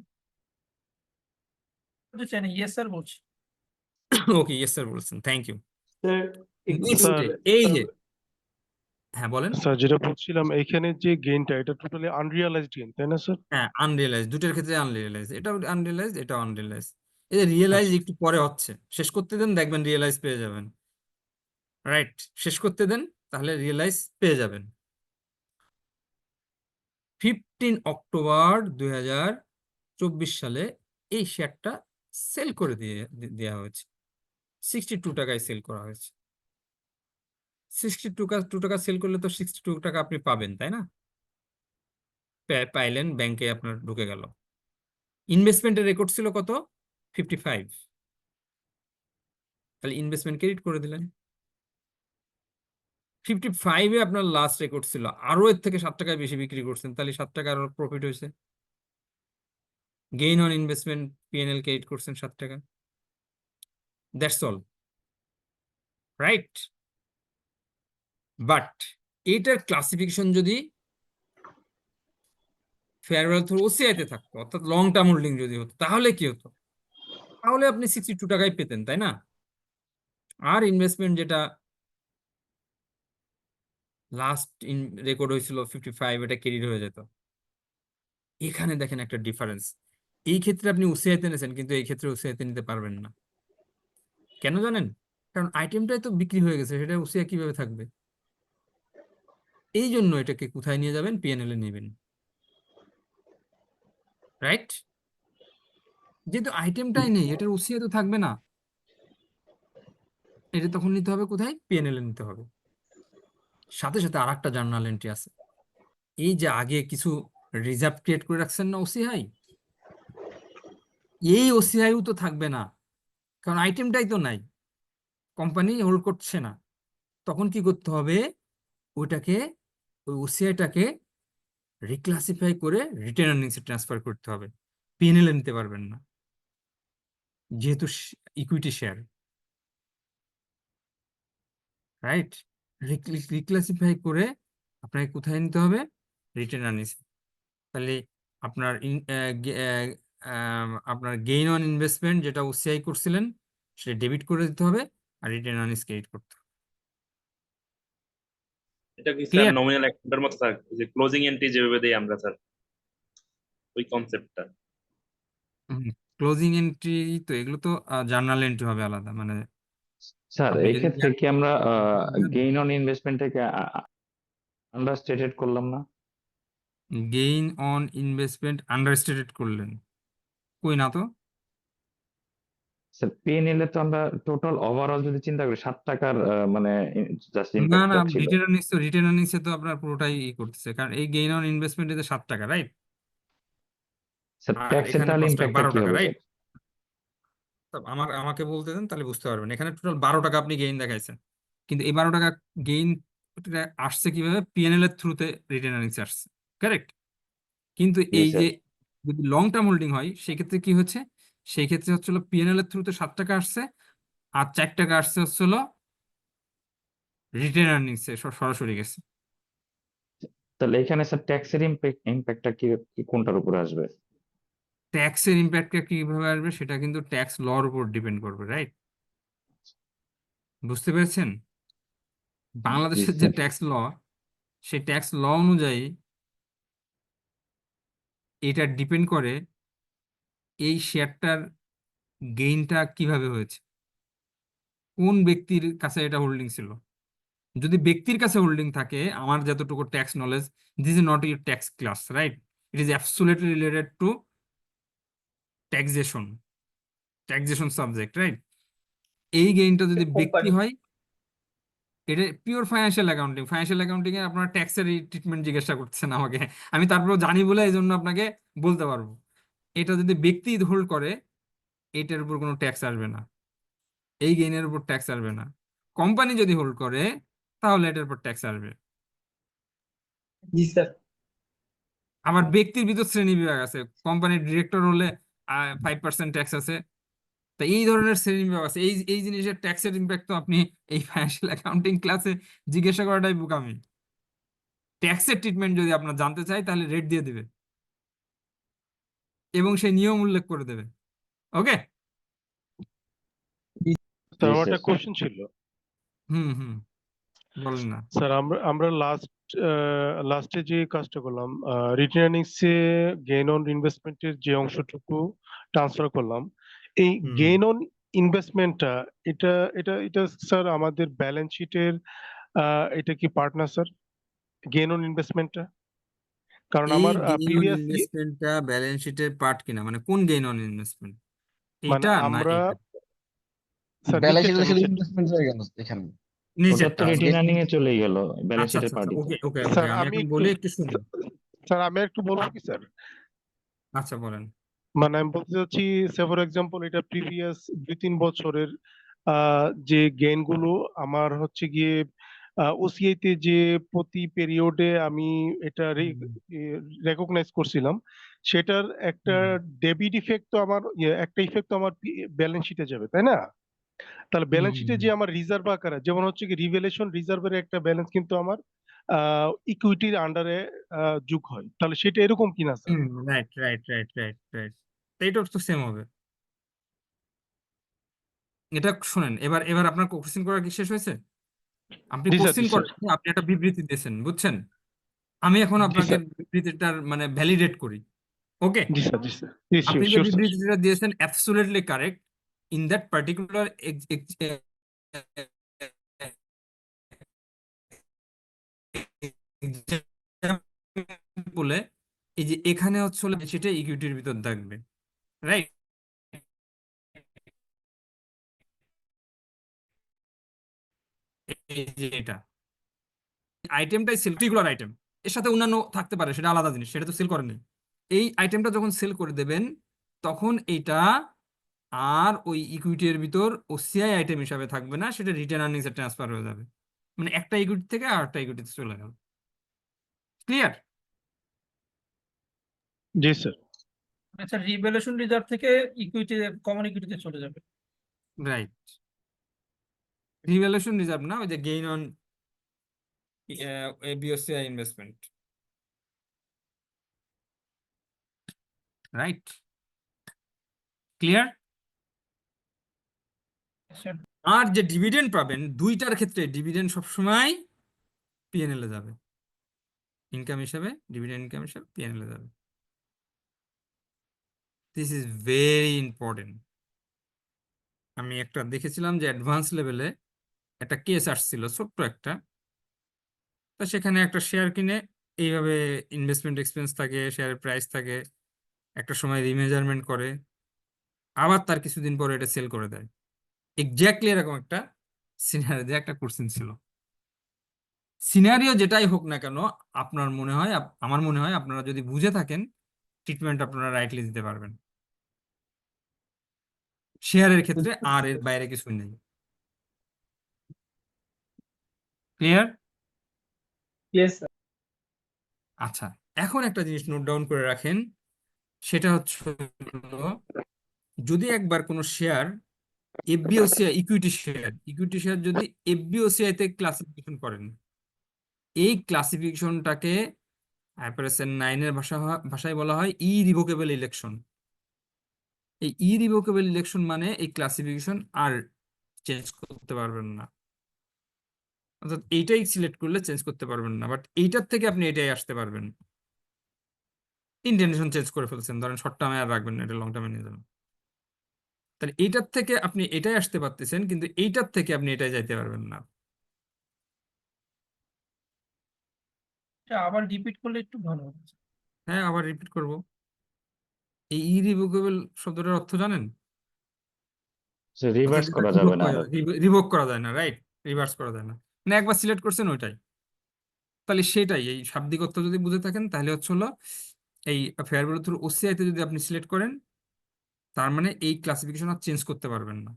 বলছেন ইয়েস স্যার বলছি। ওকে, ইয়েস স্যার বলছেন, থ্যাংক ইউ। স্যার স্যার এই যে, হ্যাঁ বলেন। স্যার যেটা বলছিলাম এইখানে যে গেইনটা এটা টোটালি আনরিয়ালাইজড গেইন তাই না স্যার? হ্যাঁ, আনরিয়েলাইজ, দুটোর ক্ষেত্রে আনরিয়েলাইজ, এটাও আনরিয়েলাইজ, এটাও আনরিয়েলাইজ। এই যে রিয়েলাইজ আচ্ছা একটু পরে হচ্ছে, শেষ করতে দেন, দেখবেন রিয়েলাইজ পেয়ে যাবেন, রাইট? শেষ করতে দেন, তাহলে রিয়েলাইজ পেয়ে যাবেন। 15 অক্টোবর 2024 সালে এই শেয়ারটা সেল করে দেওয়া হয়েছে, 62 টাকায় সেল করা হয়েছে। 62 টাকা সেল করলে তো 62 টাকা আপনি পাবেন, তাই না? পাইলেন, ব্যাংকে আপনার ঢুকে গেল। ইনভেস্টমেন্টের রেকর্ড ছিল কত? 55। তাহলে ইনভেস্টমেন্ট ক্রেডিট করে দিলেন। 55-এ আপনার লাস্ট রেকর্ড ছিল, আরো এর থেকে 7 টাকায় বেশি বিক্রি করছেন, তাহলে 7 টাকা আরো প্রফিট হয়েছে। Gain on investment P&L credit করছেন 7 টাকা। That's all, right? বাট এইটার ক্লাসিফিকেশন যদি ফেয়ার ভ্যালু থ্রু ওসিআইতে থাকতো, অর্থাৎ লং টার্ম হোল্ডিং যদি হতো, তাহলে কি হতো? তাহলে আপনি 62 টাকায় পেতেন, তাই না? আর ইনভেস্টমেন্ট যেটা লাস্ট রেকর্ড হয়েছিল 55, এটা ক্রেডিট হয়ে যেত। এখানে দেখেন একটা ডিফারেন্স। এই ক্ষেত্রে আপনি ওসিআইতে নিয়েছেন, কিন্তু এই ক্ষেত্রে ওসিআইতে নিতে পারবেন না। কেন জানেন? কারণ আইটেমটাই তো বিক্রি হয়ে গেছে, সেটা ওসিআই কিভাবে থাকবে? এই জন্য এটাকে কোথায় নিয়ে যাবেন? পিএনএল এ নেবেন, রাইট? যেহেতু আইটেমটাই নেই, এটার ওসিআই তো থাকবে না, এটা তখন নিতে হবে কোথায়? পিএনএল এ নিতে হবে। সাথে সাথে আর একটা জার্নাল এন্ট্রি আছে। এই যে আগে কিছু রিজার্ভ ক্রিয়েট করে রাখছেন না ওসিআই, এই ওসিআইও তো থাকবে না, কারণ আইটেমটাই তো নাই, কোম্পানি হোল্ড করছে না। তখন কি করতে হবে? ওইটাকে, ওই ওসিআইটাকে রিক্লাসিফাই করে রিটেন আর্নিংসে ট্রান্সফার করতে হবে। পিএনএল নিতে পারবেন না, যেহেতু ইকুইটি শেয়ার, রাইট? রিক্লাসিফাই করে আপনাকে কোথায় নিতে হবে? Written earnings. তাহলে আপনার আপনার গেইন অন ইনভেস্টমেন্ট যেটা ওসিআই করছিলেন সেটা ডেবিট করে দিতে হবে, আর রিটেন আর্নিংস ক্রেডিট করতে হবে। এটা কি স্যার ক্লিয়ার? নমিনাল অ্যাকাউন্টের মতো স্যার, যে ক্লোজিং এন্ট্রি যেভাবে দেই আমরা স্যার, ওই কনসেপ্টটা? ক্লোজিং এন্ট্রি তো এগুলো তো জার্নাল এন্ট্রি হবে আলাদা, মানে স্যার আপনি এই যদি ক্ষেত্রে কি আমরা গেইন অন ইনভেস্টমেন্টটাকে আন্ডারস্টেটেড করলাম না? গেইন অন ইনভেস্টমেন্ট আন্ডারস্টেটেড করলেন? কই না তো। স্যার পিএনএল এ তো আমরা টোটাল ওভারঅল যদি চিন্তা করি 7 টাকার মানে জাস্ট না না, ইম্প্যাক্টটা ছিল। রিটেন আর্নিংস তো আপনার পুরোটাই করতেছে, কারণ এই গেইন অন ইনভেস্টমেন্ট এতে 7 টাকা, রাইট? স্যার আর ট্যাক্সের এখানে তাহলে 5 টাকা, ইম্প্যাক্টটা 12 কি টাকা, হবে রাইট? স্যার? আমাকে বলতে দেন, তাহলে বুঝতে পারবেন। এখানে টোটাল 12 টাকা আপনি গেইন দেখাইছেন, কিন্তু এই 12 টাকা গেইন আসছে কিভাবে? পিএনএল এর থ্রুতে রিটেন আর্নিংস আসছে, কারেক্ট? কিন্তু জি এই স্যার। যে যদি লং টার্ম হোল্ডিং হয় সেক্ষেত্রে কি হচ্ছে? সেই ক্ষেত্রে হচ্ছিল পিএনএল এর থ্রুতে 7 টাকা আসছে, আর 4 টাকা আসছে হচ্ছিল রিটেন আর্নিংস এ সরাসরি গেছে। তাহলে এখানে স্যার ট্যাক্সের ইম্প্যাক্টটা কি কোনটার উপরে আসবে? ট্যাক্সের ইম্প্যাক্টটা কিভাবে আসবে সেটা কিন্তু ট্যাক্স লর উপর ডিপেন্ড করবে, রাইট? বুঝতে পেরেছেন? জি বাংলাদেশের যে স্যার। ট্যাক্স ল, সেই ট্যাক্স ল অনুযায়ী এটা ডিপেন্ড করে এই শেয়ারটার গেইনটা কিভাবে হয়েছে, কোন ব্যক্তির কাছে এটা হোল্ডিং ছিল। যদি ব্যক্তির কাছে হোল্ডিং থাকে, আমার যতটুকু tax knowledge, this is not your tax class, right? It is absolutely related to taxation subject, right? এই গেইনটা যদি ব্যক্তি কোম্পানি হয়, এটা পিওর ফাইন্যান্সিয়াল অ্যাকাউন্টিং এ আপনার ট্যাক্সের ট্রিটমেন্ট জিজ্ঞাসা করছেন আমাকে, আমি তারপরেও জানি বলে এই জন্য আপনাকে বলতে পারবো। এটা যদি ব্যক্তি হোল্ড করে, এটার উপর কোনো ট্যাক্স আসবে না, এই গেইনের উপর ট্যাক্স আসবে না। কোম্পানি যদি হোল্ড করে তাহলে এটার উপর ট্যাক্স আসবে। জি স্যার। আবার ব্যক্তির ভিতর শ্রেণী বিভাগ আছে, কোম্পানির ডিরেক্টর হলে 5% ট্যাক্স আছে। তা এই ধরনের শ্রেণী বিভাগ আছে, এই এই জিনিসের ট্যাক্সের ইম্প্যাক্ট তো আপনি এই ফাইন্যান্সিয়াল অ্যাকাউন্টিং ক্লাসে জিজ্ঞাসা করাটাই বোকামি। ট্যাক্সের ট্রিটমেন্ট যদি আপনার জানতে চাই তাহলে রেট দিয়ে দিবে এবং সেই নিয়ম উল্লেখ করে দেবে। ওকে? স্যার আমার স্যার। একটা কোশ্চেন ছিল। হুম, বলেন না। স্যার আমরা লাস্টে যে কাজটা করলাম, রিটেন এ গেইন অন ইনভেস্টমেন্টের যে অংশটুকু ট্রান্সফার করলাম, এই হুম। গেইন অন ইনভেস্টমেন্টটা এটা এটা এটা স্যার আমাদের ব্যালেন্স শিটের এটা কি পার্টনার স্যার, গেইন অন ইনভেস্টমেন্টটা? কারণ এই আমার গেইন অন প্রিভিয়াস ইনভেস্টমেন্টটা ব্যালেন্স শিটের পার্ট কিনা, মানে কোন গেইন অন ইনভেস্টমেন্ট, মানে এইটা না আমরা এইটা? স্যার ব্যালেন্স নিচেরটা শিটে শুধু নিচেরটা ইনভেস্টমেন্ট হয়ে গেল এখানে। ওটা তো নিচেরটা? রিটেন আর্নিং এ চলেই গেল ব্যালেন্স আচ্ছা শিটের আচ্ছা, পার্টিতে। ওকে, স্যার আমি আমি এখন একটু বলি, একটু শুনুন। স্যার আমি একটু বলবো কি স্যার? আচ্ছা বলেন। মানে আমি বলতে চাচ্ছি, সে ফর এক্সাম্পল এটা প্রিভিয়াস 2-3 বছরের যে গেইন গুলো আমার হচ্ছে গিয়ে ওসিআই তে যে প্রতি পিরিয়ডে আমি এটা রেকগনাইজ করছিলাম, সেটার একটা ডেবিট ইফেক্ট তো আমার একটা ইফেক্ট তো আমার ব্যালেন্স শিটে যাবে, তাই না? তাহলে ব্যালেন্স শিটে যে আমার রিজার্ভ আকারে, যেমন হচ্ছে কি রিভেলেশন রিজার্ভের একটা ব্যালেন্স কিন্তু আমার ইকুইটির আন্ডারে যোগ হয়, তাহলে সেটা এরকম কিনা স্যার? রাইট। এইটা তো সেম হবে। এটা শোনেন, এবার আপনার কোশ্চেন করা কি শেষ হয়েছে? আপনি জি স্যার, কোশ্চেন জি স্যার, করেন, আপনি একটা বিবৃতি দিয়েছেন, বুঝছেন? আমি এখন জি আপনাকে স্যার, বিবৃতিটার মানে ভ্যালিডেট করি। ওকে? জি স্যার, জি স্যার, জি আপনি যে শিওর স্যার। বিবৃতিটা দিয়েছেন absolutely correct in that particular বলে, এই যে এখানে হচ্ছে সেটা ইকুইটির ভিতর থাকবে, রাইট? এই যে এটা আইটেমটাই সেল, পার্টিকুলার আইটেম, এর সাথে অন্যান্য থাকতে পারে, সেটা আলাদা জিনিস, সেটা তো সেল করেন নাই। এই আইটেমটা যখন সেল করে দেবেন তখন এইটা আর ওই ইকুইটির ভিতর ওসিআই আইটেম হিসাবে থাকবে না, সেটা রিটেন আর্নিংসে ট্রান্সফার হয়ে যাবে, মানে একটা ইকুইটি থেকে আর একটা ইকুইটিতে চলে গেল। ক্লিয়ার? জি স্যার। আচ্ছা, রিভ্যালুয়েশন রিজার্ভ থেকে ইকুইটি, কমন ইকুইটিতে চলে যাবে। রাইট, রিভ্যালুয়েশন রিজার্ভ না, ওই যে gain on BOCI investment. Right, clear? আচ্ছা, আর যে ডিভিডেন্ড পাবেন, দুইটার ক্ষেত্রে ডিভিডেন্ড সবসময় পিএনএল এ যাবে, ইনকাম হিসাবে, ডিভিডেন্ড ইনকাম হিসাবে পিএনএল এ যাবে। This is very important. আমি একটা দেখেছিলাম যে অ্যাডভান্স লেভেলে একটা কেস আসছিল, ছোট্ট একটা, তা সেখানে একটা শেয়ার কিনে এইভাবে ইনভেস্টমেন্ট এক্সপেন্স থাকে, শেয়ারের প্রাইস থাকে, একটা সময় রিমেজারমেন্ট করে, আবার তার কিছুদিন পরে এটা সেল করে দেয়। এক্স্যাক্টলি এরকম একটা সিনারিও একটা কোশ্চেন ছিল। সিনারিও যেটাই হোক না কেন, আপনার মনে হয়, আমার মনে হয় আপনারা যদি বুঝে থাকেন, ট্রিটমেন্ট আপনারা রাইটলি দিতে পারবেন। শেয়ারের ক্ষেত্রে আর এর বাইরে কিছুই নেই। ক্লিয়ার? Yes sir. আচ্ছা, এখন একটা জিনিস নোট ডাউন করে রাখেন, সেটা হচ্ছে হলো, যদি একবার কোনো শেয়ার এফবিওসিআই ইকুইটি শেয়ার যদি এফবিওসিআই তে ক্লাসিফিকেশন করেন, এই ক্লাসিফিকেশনটাকে IFRS 9 এর ভাষায় বলা হয় ইরিভোকেবল ইলেকশন। এই ইরিভোকেবল ইলেকশন মানে এই ক্লাসিফিকেশন আর চেঞ্জ করতে পারবেন না, অর্থাৎ এইটাই সিলেক্ট করলে চেঞ্জ করতে পারবেন না, বাট এইটার থেকে আপনি এটাই আসতে পারবেন। ইন্টেনশন চেঞ্জ করে ফেলছেন, ধরেন শর্ট টার্মে আর রাখবেন না, এটা লং টার্মে নিয়ে যাবেন, তাহলে এইটার থেকে আপনি এটাই আসতে পারতেছেন, কিন্তু এইটার থেকে আপনি এটাই যাইতে পারবেন না। এটা আবার রিপিট করলে একটু ভালো হবে। হ্যাঁ, আবার রিপিট করব। এই ইরিভোকেবল শব্দটার অর্থ জানেন? রিভার্স করা যাবে না আর রিভোক করা যায় না, রাইট, রিভার্স করা যায় না, মানে একবার সিলেক্ট করছেন ওইটাই। তাহলে সেটাই, এই শাব্দিক অর্থ যদি বুঝে থাকেন তাহলে হচ্ছে হলো, এই ফেয়ার ভ্যালু থ্রু ওসিআই তে যদি আপনি সিলেক্ট করেন, তার মানে এই ক্লাসিফিকেশন আর চেঞ্জ করতে পারবেন না,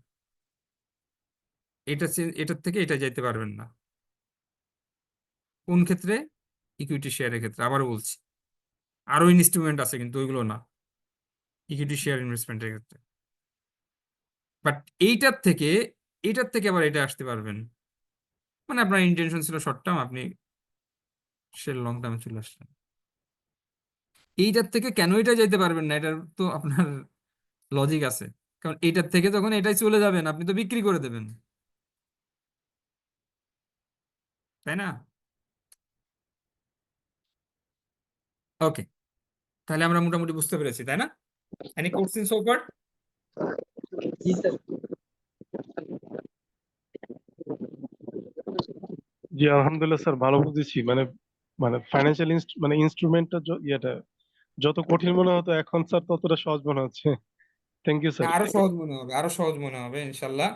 এটার থেকে এটা যাইতে পারবেন না। কোন ক্ষেত্রে? ইকুইটি শেয়ারের ক্ষেত্রে। আবার বলছি, আরো ইনস্ট্রুমেন্ট আছে কিন্তু ওইগুলো না, ইকুইটি শেয়ার ইনভেস্টমেন্টের ক্ষেত্রে। বাট এইটার থেকে আবার এটা আসতে পারবেন, মানে আপনার ইন্টেনশন ছিল শর্ট টার্ম, আপনি সে লং টার্মে চলে আসলেন। এইটার থেকে কেন এটা যাইতে পারবেন না, এটার তো আপনার লজিক আছে, কারণ এইটার থেকে যখন এটাই চলে যাবেন আপনি তো বিক্রি করে দেবেন, তাই না? ওকে, তাহলে আমরা মোটামুটি বুঝতে পেরেছি, তাই না? Any question so far? জি স্যার। জি আলহামদুলিল্লাহ স্যার, ভালো বুঝেছি। মানে মানে ফাইন্যান্সিয়াল মানে ইনস্ট্রুমেন্টটা ইয়েটা যত কঠিন মনে হতো, এখন স্যার ততটা সহজ মনে হচ্ছে। থ্যাংক ইউ না, স্যার। আরো সহজ মনে হবে, আরো সহজ মনে হবে ইনশাল্লাহ।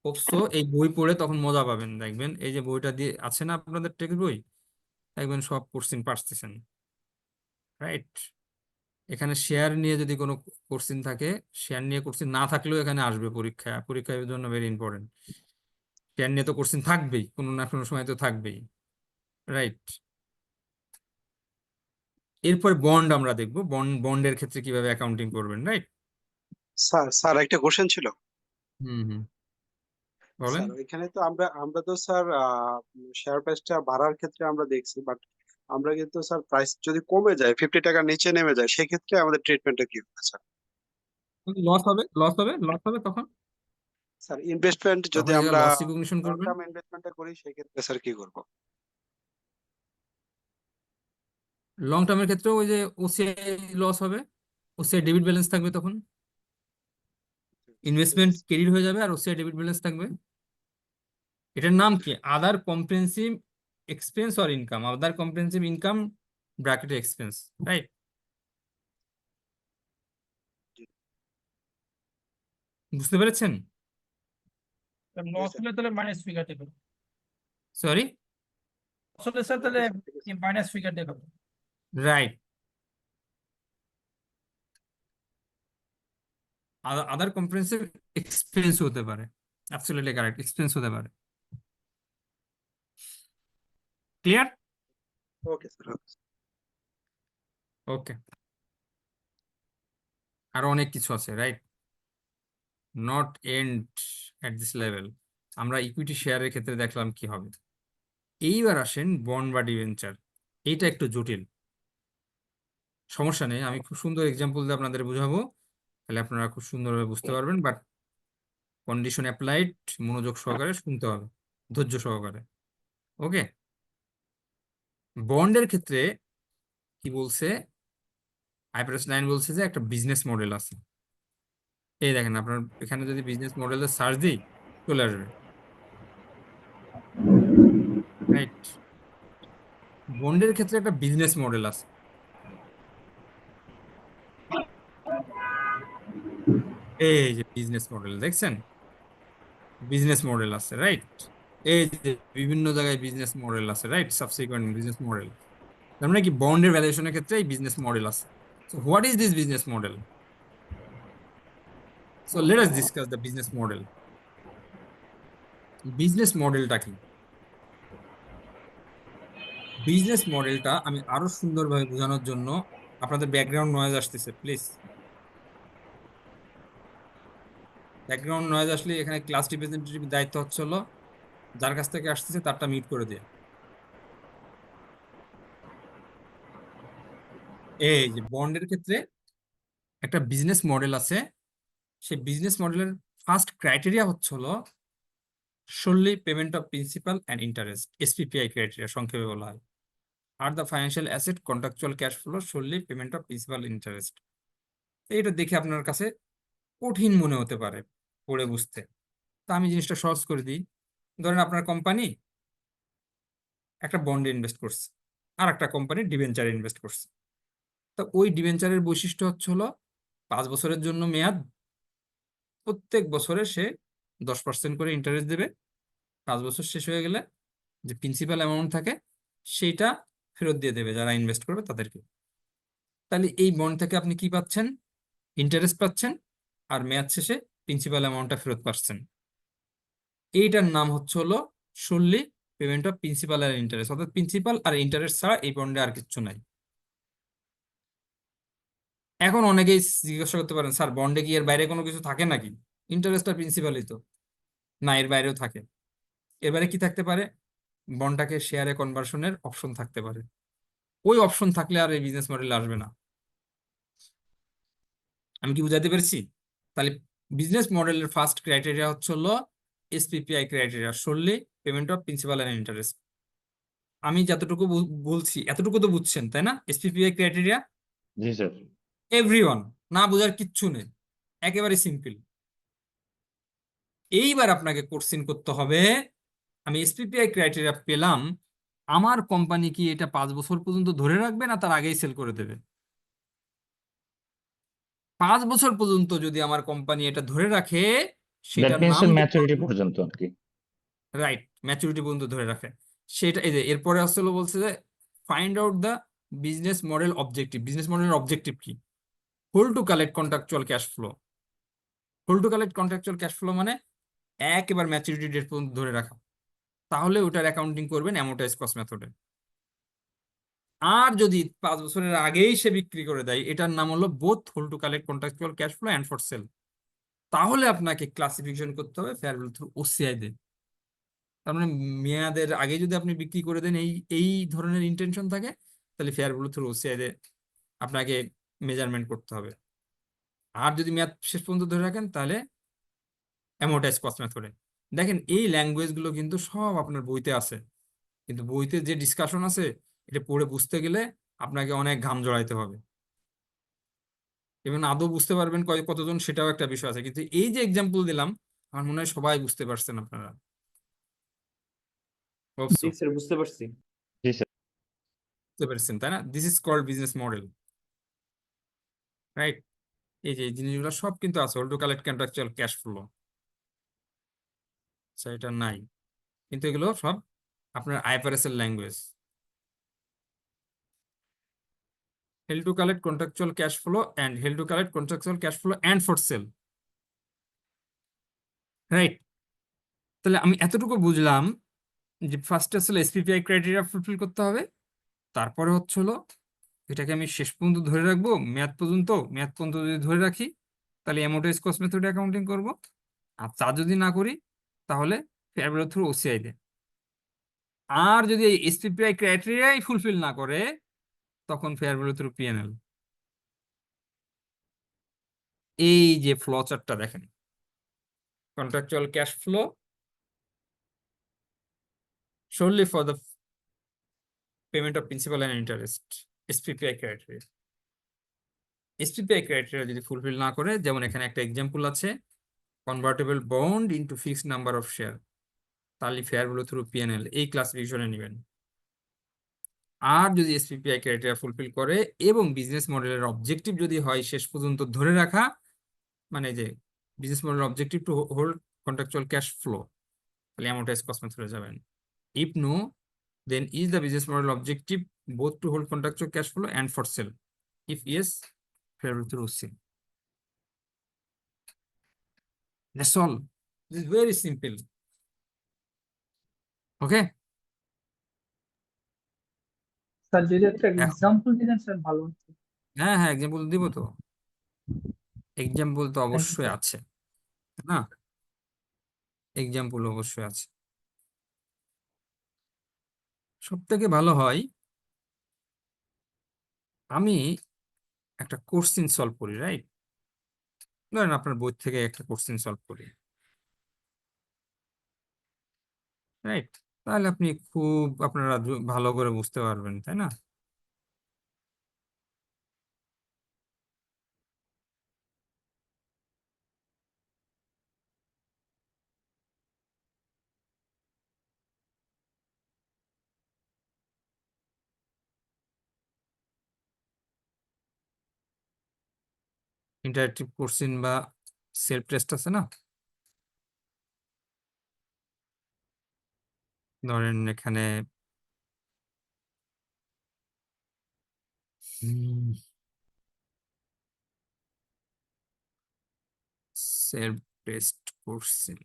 অবশ্য এই বই পড়ে তখন মজা পাবেন, দেখবেন এই যে বইটা দিয়ে আছে না আপনাদের টেক্সট বই, দেখবেন সব কোশ্চিন পারতেছেন, রাইট? এখানে শেয়ার নিয়ে যদি কোনো কোশ্চিন থাকে, শেয়ার নিয়ে কোশ্চিন না থাকলেও এখানে আসবে পরীক্ষার জন্য ভেরি ইম্পর্টেন্ট। শেয়ার নিয়ে তো কোশ্চিন থাকবেই, কোনো না কোনো সময় তো থাকবেই, রাইট? এরপর বন্ড আমরা দেখবো, বন্ডের ক্ষেত্রে কিভাবে অ্যাকাউন্টিং করবেন, রাইট? স্যার একটা কোশ্চেন ছিল। হুম হুম, বলেন। স্যার এখানে তো আমরা তো স্যার শেয়ার প্রাইসটা বাড়ার ক্ষেত্রে আমরা দেখছি, বাট আমরা কিন্তু স্যার প্রাইস যদি কমে যায় 50 টাকার নিচে নেমে যায়, সেক্ষেত্রে আমাদের ট্রিটমেন্টটা কি হবে স্যার? লস হবে তখন স্যার ইনভেস্টমেন্ট যদি এই আমরা লস রিকগনিশন লং করবেন। টার্ম ইনভেস্টমেন্টটা করি, সেক্ষেত্রে স্যার কি করব? লং টার্মের ক্ষেত্রেও ওই যে ওসিআই লস হবে, ওসিআই ডেবিট ব্যালেন্স থাকবে, তখন ইনভেস্টমেন্ট ক্রেডিট হয়ে যাবে আর ওসিআই ডেবিট ব্যালেন্স থাকবে। এটার নাম কি? Other comprehensive expense or income, other comprehensive income ব্র্যাকেটে এক্সপেন্স, রাইট? বুঝতে পেরেছেন? লস হলে তাহলে মাইনাস ফিগার দেবে। সরি, হলে স্যার তাহলে মাইনাস ফিগার দেখাবো। রাইট। আদার কম্প্রিহেনসিভ এক্সপেন্স হতে পারে, অ্যাবসলিউটলি কারেক্ট, এক্সপেন্স হতে পারে। ক্লিয়ার? Okay sir. ওকে, আরো অনেক কিছু আছে, right? Not and at this level. আমরা ইকুইটি শেয়ারের ক্ষেত্রে দেখলাম কি হবে। এইবার আসেন বন্ড বা ডিবেঞ্চার। এইটা একটু জটিল, সমস্যা নেই, আমি খুব সুন্দর এক্সাম্পল দিয়ে আপনাদের বুঝাবো, তাহলে আপনারা খুব সুন্দরভাবে বুঝতে পারবেন। বাট কন্ডিশন অ্যাপ্লাইড, মনোযোগ সহকারে শুনতে হবে, ধৈর্য সহকারে। ওকে, বন্ডের ক্ষেত্রে কি বলছে, আইফারস 9 বলছে যে একটা বিজনেস মডেল আছে। এই দেখেন, আপনার এখানে যদি বিজনেস মডেলের সার্চ দিই চলে আসবে, রাইট? বন্ডের ক্ষেত্রে একটা বিজনেস মডেল আছে। এই যে বিজনেস মডেল দেখছেন, বিজনেস মডেল আছে, রাইট? এই যে বিভিন্ন জায়গায় বিজনেস মডেল আছে, রাইট? Subsequent business model. তার মানে কি বন্ডের ভ্যালুয়েশনের ক্ষেত্রে এই বিজনেস মডেল আছে। So what is this business model? So let us discuss the business model. Business মডেলটা কি? বিজনেস মডেলটা আমি আরো সুন্দরভাবে বোঝানোর জন্য, আপনাদের ব্যাকগ্রাউন্ড নয়েজ আসতেছে, প্লিজ ব্যাকগ্রাউন্ড নয়েজ আসলে এখানে ক্লাস রিপ্রেজেন্টেটিভ দায়িত্ব হচ্ছে হলো যার কাছ থেকে আসতেছে তারটা মিউট করে দেয়া। এই যে বন্ডের ক্ষেত্রে একটা বিজনেস মডেল আছে, সেই বিজনেস মডেলের ফার্স্ট ক্রাইটেরিয়া হচ্ছে হলো solely payment of principal and interest, SPPI criteria সংক্ষেপে বলা হয়। আর the financial asset contractual cash flow solely payment of principal interest. এইটা দেখে আপনার কাছে কঠিন মনে হতে পারে পড়ে বুঝতে, তা আমি জিনিসটা সহজ করে দিই। ধরেন আপনার কোম্পানি একটা বন্ডে ইনভেস্ট করছে, আর একটা কোম্পানি ডিবেঞ্চারে ইনভেস্ট করছে। তো ওই ডিবেঞ্চারের বৈশিষ্ট্য হচ্ছে হলো 5 বছরের জন্য মেয়াদ, প্রত্যেক বছরে সে 10% করে ইন্টারেস্ট দেবে। 5 বছর শেষ হয়ে গেলে যে প্রিন্সিপাল অ্যামাউন্ট থাকে সেইটা ফেরত দিয়ে দেবে যারা ইনভেস্ট করবে তাদেরকে। তাহলে এই বন্ড থেকে আপনি কি পাচ্ছেন? ইন্টারেস্ট পাচ্ছেন, আর মেয়াদ শেষে প্রিন্সিপাল অ্যামাউন্টটা ফেরত পাচ্ছেন। এইটার নাম হচ্ছে হলো solely পেমেন্ট অফ প্রিন্সিপাল আর ইন্টারেস্ট, অর্থাৎ প্রিন্সিপাল আর ইন্টারেস্ট ছাড়া এই বন্ডে আর কিছু নাই। এখন অনেকেই জিজ্ঞাসা করতে পারেন, স্যার বন্ডে কি এর বাইরে কোনো কিছু থাকে নাকি? ইন্টারেস্ট আর প্রিন্সিপালই তো। না, এর বাইরেও থাকে। এবারে কি থাকতে পারে? বন্ডটাকে শেয়ারে কনভার্সনের অপশন থাকতে পারে। ওই অপশন থাকলে আর এই বিজনেস মডেল আসবে না। আমি কি বুঝাতে পেরেছি? তাহলে বিজনেস মডেলের ফার্স্ট ক্রাইটেরিয়া হচ্ছে হলো SPPI criteria, solely payment of principal and interest. আমি যতটুকু বলছি এতটুকু তো বুঝছেন, তাই না? এসপিপিআই ক্রাইটেরিয়া জি স্যার। এভরিওয়ান, না বোঝার কিচ্ছু নেই, একেবারে সিম্পল। এইবার আপনাকে কোশ্চেন করতে হবে, আমি এসপিপিআই ক্রাইটেরিয়া পেলাম, আমার কোম্পানি কি এটা 5 বছর পর্যন্ত ধরে রাখবে না তার আগেই সেল করে দেবে? 5 বছর পর্যন্ত যদি আমার কোম্পানি এটা ধরে রাখে দ্যাট সেটার মিনস নাম, ম্যাচুরিটি পর্যন্ত আর কি। রাইট, ম্যাচুরিটি পর্যন্ত ধরে রাখে সেটা। এই যে এরপরে আসলে বলছে যে find out the business model objective. Business মডেলের অবজেক্টিভ কি? Hold to collect contractual cash flow. Hold to collect contractual cash flow মানে একেবারে ম্যাচুরিটি ডেট পর্যন্ত ধরে রাখা। তাহলে ওটার অ্যাকাউন্টিং করবেন অ্যামোর্টাইজ কস্ট মেথডে। আর যদি 5 বছরের আগেই সে বিক্রি করে দেয়, এটার নাম হলো both hold to collect contractual cash flow and for sale. তাহলে আপনাকে ক্লাসিফিকেশন করতে হবে ফেয়ার ভ্যালু থ্রু ওসিআই দিয়ে। তার মানে মেয়াদের আগে যদি আপনি বিক্রি করে দেন, এই ধরনের ইন্টেনশন থাকে, তাহলে ফেয়ার ভ্যালু থ্রু ওসিআই দিয়ে আপনাকে মেজারমেন্ট করতে হবে। আর যদি মেয়াদ শেষ পর্যন্ত ধরে রাখেন তাহলে অ্যামোর্টাইজ কস্ট মেথডে। দেখেন এই ল্যাঙ্গুয়েজ গুলো কিন্তু সব আপনার বইতে আছে, কিন্তু বইতে যে ডিসকাশন আছে এটা পড়ে বুঝতে গেলে আপনাকে অনেক ঘাম জড়াইতে হবে, এবং আদৌ বুঝতে পারবেন কতজন সেটাও একটা বিষয় আছে। কিন্তু এই যে এক্সাম্পল দিলাম, আমার মনে হয় সবাই বুঝতে পারছেন আপনারা। Hope so. জি স্যার, বুঝতে পারছি। জি স্যার। বুঝতে পেরেছেন তাই না? This is called business model, right? এই যে এই জিনিসগুলো সব কিন্তু আছে, hold to collect contractual cash flow, এটা নাই, কিন্তু এগুলো সব আপনার আইএফআরএস এর language. held to collect contractual cash flow and held to collect contractual cash flow and for sale, right? তাহলে আমি এতটুকু বুঝলাম যে ফার্স্ট আসলে এসপিপিআই ক্রাইটেরিয়া ফুলফিল করতে হবে, তারপরে হলো এটাকে আমি শেষ পর্যন্ত ধরে রাখবো, মেয়াদ পর্যন্ত যদি ধরে রাখি তাহলে অ্যামোর্টাইজ কস্ট মেথডে অ্যাকাউন্টিং করব, আর তা যদি না করি তাহলে ফেয়ার ভ্যালু থ্রু ওসিআই দে। আর যদি এই এসপিপিআই ক্রাইটেরিয়াই ফুলফিল না করে তখন ফেয়ার ভ্যালু থ্রু পিএনএল। এই যে ফ্লো চার্টটা দেখেন, contractual cash flow solely for the payment of principal and interest, SPPI criteria. SPPI criteria যদি ফুলফিল না করে, যেমন এখানে একটা এক্সাম্পল আছে, convertible bond into fixed number of share, তাহলে ফেয়ার ভ্যালু থ্রু পিএনএল এই ক্লাসিফিকেশনে নেবেন। আর যদি এসপিপিআই ক্রাইটেরিয়া ফুলফিল করে এবং বিজনেস মডেলের অবজেক্টিভ যদি হয় শেষ পর্যন্ত ধরে রাখা, মানে যে business model objective to hold contractual cash flow, তাহলে অ্যামোর্টাইজ কস্ট মেথডে যাবেন। If no, then is the business model objective both to hold contractual cash flow and for sale? If yes, fair value through sale. That's all. This is very simple. Okay? Sir যদি একটা example দিতেন sir ভালো হতো। হ্যাঁ, example দিব তো। Example তো Thank you, অবশ্যই sir. আছে, না? এক্সাম্পল অবশ্যই আছে। সব থেকে ভালো হয় আমি একটা কোশ্চেন সলভ করি, রাইট? ধরেন আপনার বই থেকে একটা কোশ্চেন সলভ করি, রাইট? তাহলে আপনি খুব আপনারা ভালো করে বুঝতে পারবেন, তাই না? ইন্টারেক্টিভ কোশ্চেন বা সেলফ টেস্ট আছে না? ধরেন এখানে সেলফ টেস্ট কোশ্চেন,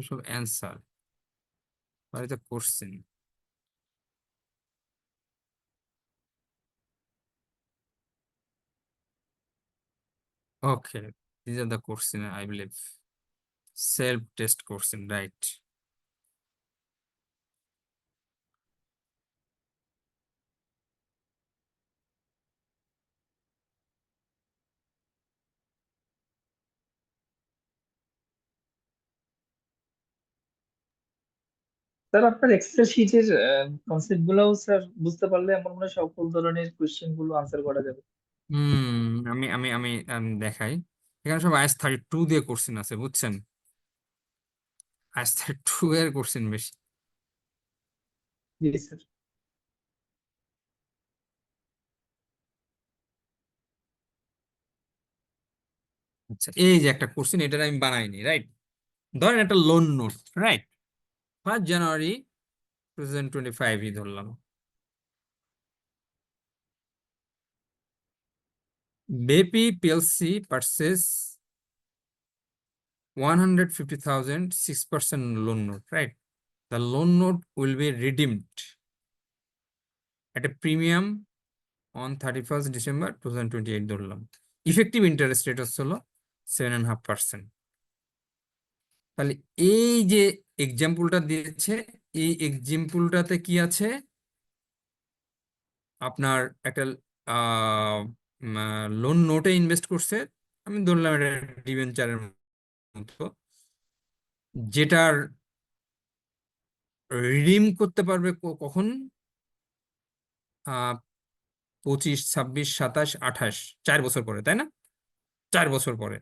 সব অ্যান্সার আর এটা question. Okay, these are the question, I believe. Self-test question, right? Sir আপনার এক্সেল শিটের কনসেপ্ট গুলোও স্যার বুঝতে পারলে আমার মনে হয় সকল ধরনের কোয়েশ্চেন গুলো আনসার করা যাবে। আমি আমি আমি আমি দেখাই, এখানে সব IS-32 দিয়ে কোশ্চেন আছে, বুঝছেন? IS-32 এর কোশ্চেন বেশি। জি স্যার। আচ্ছা, এই যে একটা কোশ্চেন, এটা আমি বানাইনি, রাইট? ধরেন একটা লোন নোট, রাইট? 1 জানুয়ারি 2025 ধরলাম। বেপি PLC purchase 150,000 6% loan note, right? The loan note will be redeemed at a premium on 31st December 2028 ধরলাম। ইফেক্টিভ ইন্টারেস্ট রেট হলো 7.5%। তাহলে এই যে এক্সাম্পলটা দিয়েছে, এই এক্সাম্পলটাতে কি আছে? আপনার একটা লোন নোটে ইনভেস্ট করছে, আমি ধরলাম এটা ডিবেঞ্চারের মতো, যেটার রিডিম করতে পারবে কখন? 25, 26, 27, 28, 4 বছর পরে, তাই না? 4 বছর পরে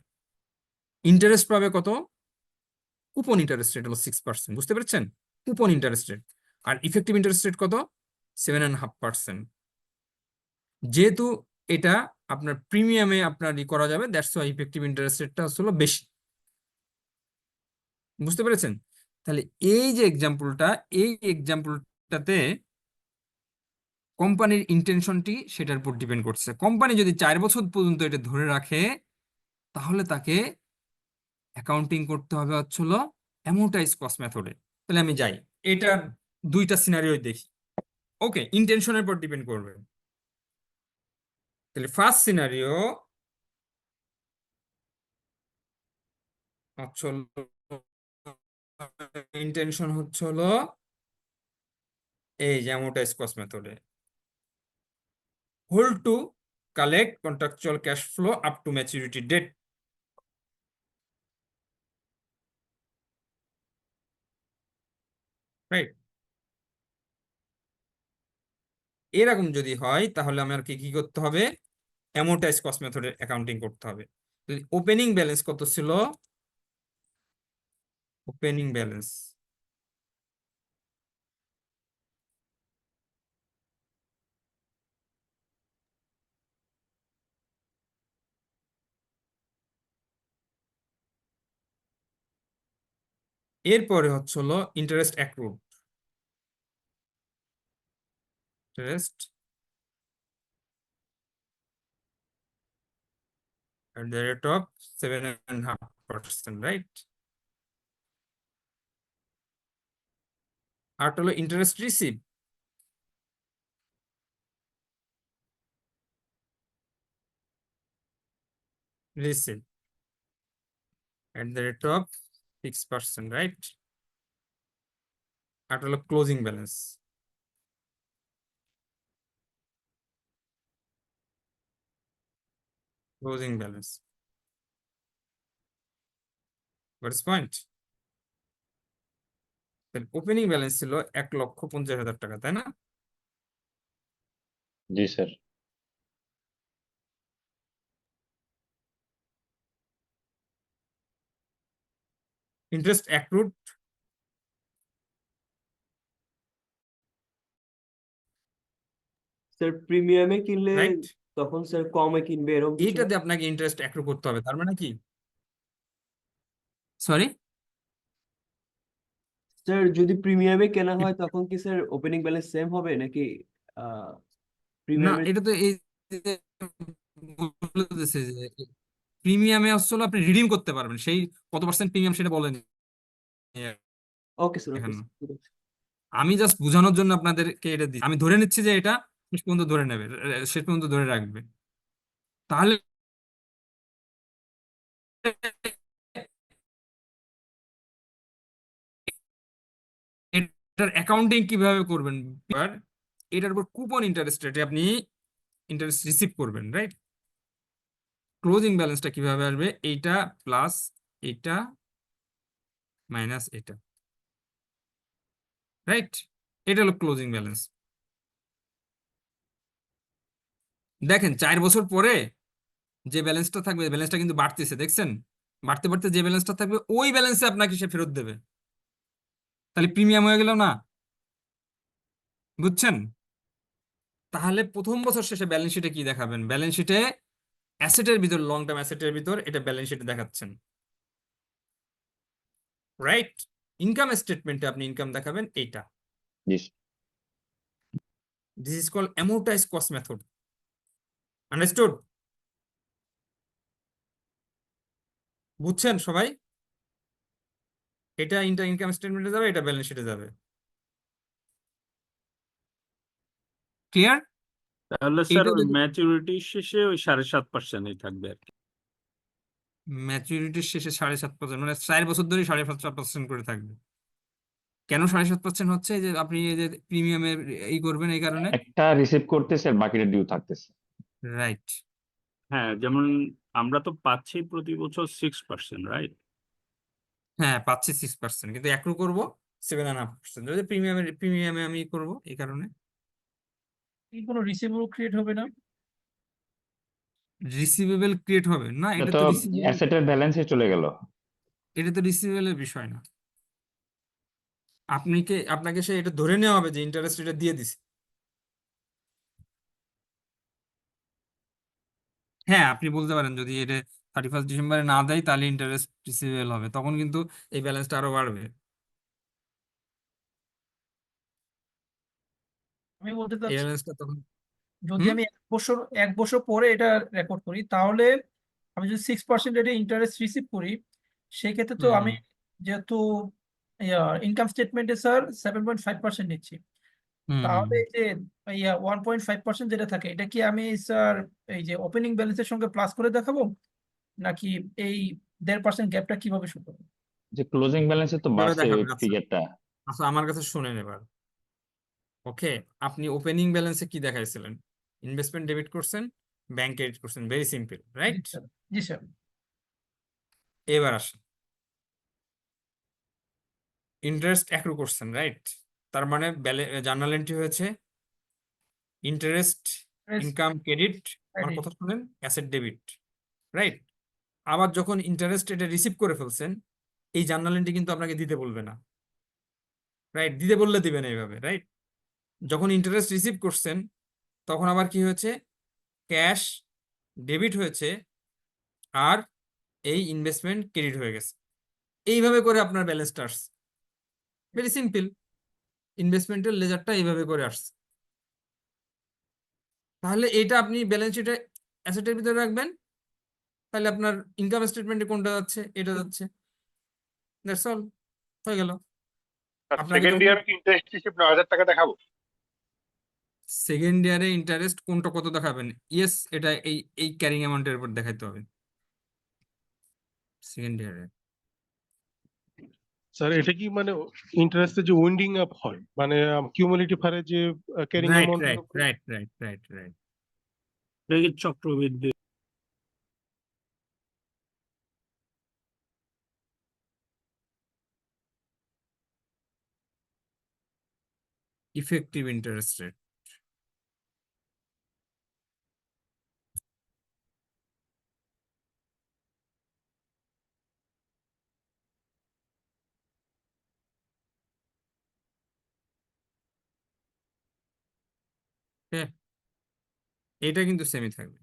ইন্টারেস্ট পাবে কত? কুপন ইন্টারেস্ট রেট হলো 6%, বুঝতে পেরেছেন? Coupon interest rate. আর ইফেক্টিভ ইন্টারেস্ট রেট কত? 7.5%। যেহেতু এটা আপনার প্রিমিয়ামে আপনার করা যাবে, দ্যাটস ওয়াই ইফেক্টিভ ইন্টারেস্ট রেটটা হলো বেশি, বুঝতে পেরেছেন? তাহলে এই যে এক্সাম্পলটা, এই এক্সাম্পলটাতে কোম্পানির ইন্টেনশনটি সেটার উপর ডিপেন্ড করছে। কোম্পানি যদি 4 বছর পর্যন্ত এটা ধরে রাখে, তাহলে তাকে অ্যাকাউন্টিং করতে হবে হলো অ্যামোর্টাইজ কস্ট মেথডে। তাহলে আমি যাই, এটার দুইটা সিনারিও দেখি। ওকে, ইন্টেনশনের উপর ডিপেন্ড করবে। তাহলে ফার্স্ট সিনারিও ইন্টেনশন হলো এই যে অ্যামোর্টাইজ কস্ট মেথডে, hold to collect contractual cash flow up to maturity date. Right? এরকম যদি হয় তাহলে আমাকে কি করতে হবে? অ্যামোর্টাইজ কস্ট মেথডে অ্যাকাউন্টিং করতে হবে। ওপেনিং ব্যালেন্স কত ছিল? ওপেনিং ব্যালেন্স এরপরে হলো interest accrued, interest at the rate of 7.5%, right? আর হলো interest receive, at the rate of 6%, right? আর হলো ক্লোজিং ব্যালেন্স, ক্লোজিং ব্যালেন্স। হোয়াটস পয়েন্ট? ওপেনিং ব্যালেন্স ছিল 1,50,000 টাকা, তাই না? জি স্যার। ইন্টারেস্ট অ্যাক্রুড স্যার প্রিমিয়ামে কিনলে রাইট, তখন স্যার কমে কিনবে এরকম কিছু না? এইটাতে আপনাকে ইন্টারেস্ট অ্যাক্রু করতে হবে। তার মানে কি? সরি স্যার যদি প্রিমিয়ামে কেনা হয় তখন কি স্যার ওপেনিং ব্যালেন্স সেম হবে নাকি না, প্রিমিয়ামের? এটা তো এই যে বলতেছে যে প্রিমিয়ামে হলো আপনি রিডিম করতে পারবেন, সেই কত পার্সেন্ট প্রিমিয়াম সেটা বলেন ওকে স্যার, ওকে এখানে। স্যার। আমি জাস্ট বোঝানোর জন্য আপনাদেরকে এটা দিই। আমি ধরে নিচ্ছি যে এটা শেষ পর্যন্ত ধরে নেবে, শেষ পর্যন্ত ধরে রাখবে। তাহলে এটার অ্যাকাউন্টিং কিভাবে করবেন? এটার উপর কুপন ইন্টারেস্ট রেটে আপনি ইন্টারেস্ট রিসিভ করবেন, রাইট? ক্লোজিং ব্যালেন্সটা কিভাবে আসবে? এইটা প্লাস এটা মাইনাস এটা, রাইট? এটা হলো ক্লোজিং ব্যালেন্স। দেখেন 4 বছর পরে যে ব্যালেন্সটা থাকবে, ব্যালেন্সটা কিন্তু বাড়তেছে, দেখছেন? বাড়তে বাড়তে যে ব্যালেন্সটা থাকবে ওই ব্যালেন্সে আপনাকে সে ফেরত দেবে। তাহলে প্রিমিয়াম হয়ে গেল না? বুঝছেন? তাহলে প্রথম বছর শেষে ব্যালেন্স শিটে কি দেখাবেন? ব্যালেন্স শিটে অ্যাসেটের ভিতর, লং টার্ম অ্যাসেটের ভিতর এটা ব্যালেন্স শিটে দেখাচ্ছেন, রাইট? ইনকাম স্টেটমেন্টে আপনি ইনকাম দেখাবেন এইটা। জি। This is called amortize cost method. Understood? বুঝছেন সবাই? এটা ইনকাম স্টেটমেন্টে যাবে, এটা ব্যালেন্স শিটে যাবে। ক্লিয়ার? তাহলে স্যার এইটা ওই যদি ম্যাচুরিটির শেষে ওই 7.5%-ই থাকবে আর কি। ম্যাচুরিটির শেষে 7.5%, মানে 4 বছর ধরে 7.5% করে থাকবে। কেন 7.5% হচ্ছে? যে আপনি এই যে প্রিমিয়ামের এই করবেন এই কারণে, একটা রিসিভ করতেছে আর বাকিটা ডিউ থাকতেছে। রাইট? হ্যাঁ, যেমন আমরা তো পাচ্ছি প্রতি বছর 6%, রাইট? হ্যাঁ, পাচ্ছি 6%, কিন্তু অ্যাক্রু করবো 7.5%। যদি প্রিমিয়ামে আমি করব এই কারণে। কি কোনো রিসিভেবল ক্রিয়েট হবে না? রিসিভেবল ক্রিয়েট হবে না, এটা এটা তো তো রিসিভেবল। অ্যাসেটের ব্যালেন্সে চলে গেল। এটা তো রিসিভেবলের বিষয় না। আপনাকে সে এটা ধরে নেওয়া হবে যে ইন্টারেস্ট এটা দিয়ে দিছে। হ্যাঁ, আপনি বলতে পারেন যদি এটা 31 ডিসেম্বরে না দেয় তাহলে ইন্টারেস্ট রিসিভেবল হবে, তখন কিন্তু এই ব্যালেন্সটা আরো বাড়বে। আমি বলতে এই চাচ্ছি ব্যালেন্সটা তখন যদি হুম আমি 1 বছর পরে এটা রেকর্ড করি, তাহলে আমি যদি 6% রেটে ইন্টারেস্ট রিসিভ করি, সেক্ষেত্রে তো হুম আমি যেহেতু ইনকাম স্টেটমেন্টে স্যার 7.5% নিচ্ছি, হুম হুম তাহলে এই যে 1.5% যেটা থাকে, এটা কি আমি স্যার এই যে ওপেনিং ব্যালেন্সের সঙ্গে প্লাস করে দেখাবো, নাকি এই 1.5% গ্যাপটা কিভাবে শুরু করবো? যে ক্লোজিং ব্যালেন্সে তো কিভাবে বাড়ছে দেখাবেন? আচ্ছা ফিগারটা। আচ্ছা, আমার কাছে শুনেন এবার। ওকে, আপনি ওপেনিং ব্যালেন্সে কি দেখাইছিলেন? ইনভেস্টমেন্ট ডেবিট করছেন, ব্যাংক ক্রেডিট করছেন, ভেরি সিম্পল, জি রাইট? স্যার, জি স্যার। এবার আসেন, ইন্টারেস্ট অ্যাক্রু করছেন, রাইট? তার মানে জার্নাল এন্ট্রি হয়েছে ইন্টারেস্ট ইনকাম ক্রেডিট, আমার কথা শুনেন, অ্যাসেট ডেবিট, রাইট? আবার যখন ইন্টারেস্ট এটা রিসিভ করে ফেলছেন, এই জার্নাল এন্ট্রি কিন্তু আপনাকে দিতে বলবে না, রাইট? দিতে বললে দিবেন এইভাবে, রাইট? যখন ইন্টারেস্ট রিসিভ করছেন, তখন আবার কি হয়েছে? ক্যাশ ডেবিট হয়েছে, আর এই ইনভেস্টমেন্ট ক্রেডিট হয়ে গেছে। এইভাবে করে আপনার ব্যালেন্সটা আসছে, ভেরি সিম্পল। ইনভেস্টমেন্টের লেজারটা এইভাবে করে আসছে। তাহলে এটা আপনি ব্যালেন্স শিটে অ্যাসেটের ভিতরে রাখবেন, তাহলে আপনার ইনকাম স্টেটমেন্টে কোনটা যাচ্ছে? এটা যাচ্ছে, দ্যাটস অল, হয়ে গেল। আপনাকে সেকেন্ড যখন ইয়ার কি ইন্টারেস্ট হিসেব 9,000 টাকা দেখাবো? সেকেন্ড ইয়ারে ইন্টারেস্ট কোনটা কত দেখাবেন? ইয়েস, এটা এই এই ক্যারিং অ্যামাউন্টের উপর দেখাইতে হবে সেকেন্ড ইয়ারে। স্যার এটা কি মানে ইন্টারেস্টে যে উইন্ডিং আপ হয় মানে কিউমুলেটিভ হারে যে ক্যারিং রাইট অ্যামাউন্টের রাইট উপরে? রাইট রাইট রাইট রাইট এটা কি চক্রবৃদ্ধি? Effective interest rate. এটা কিন্তু সেমই থাকবে,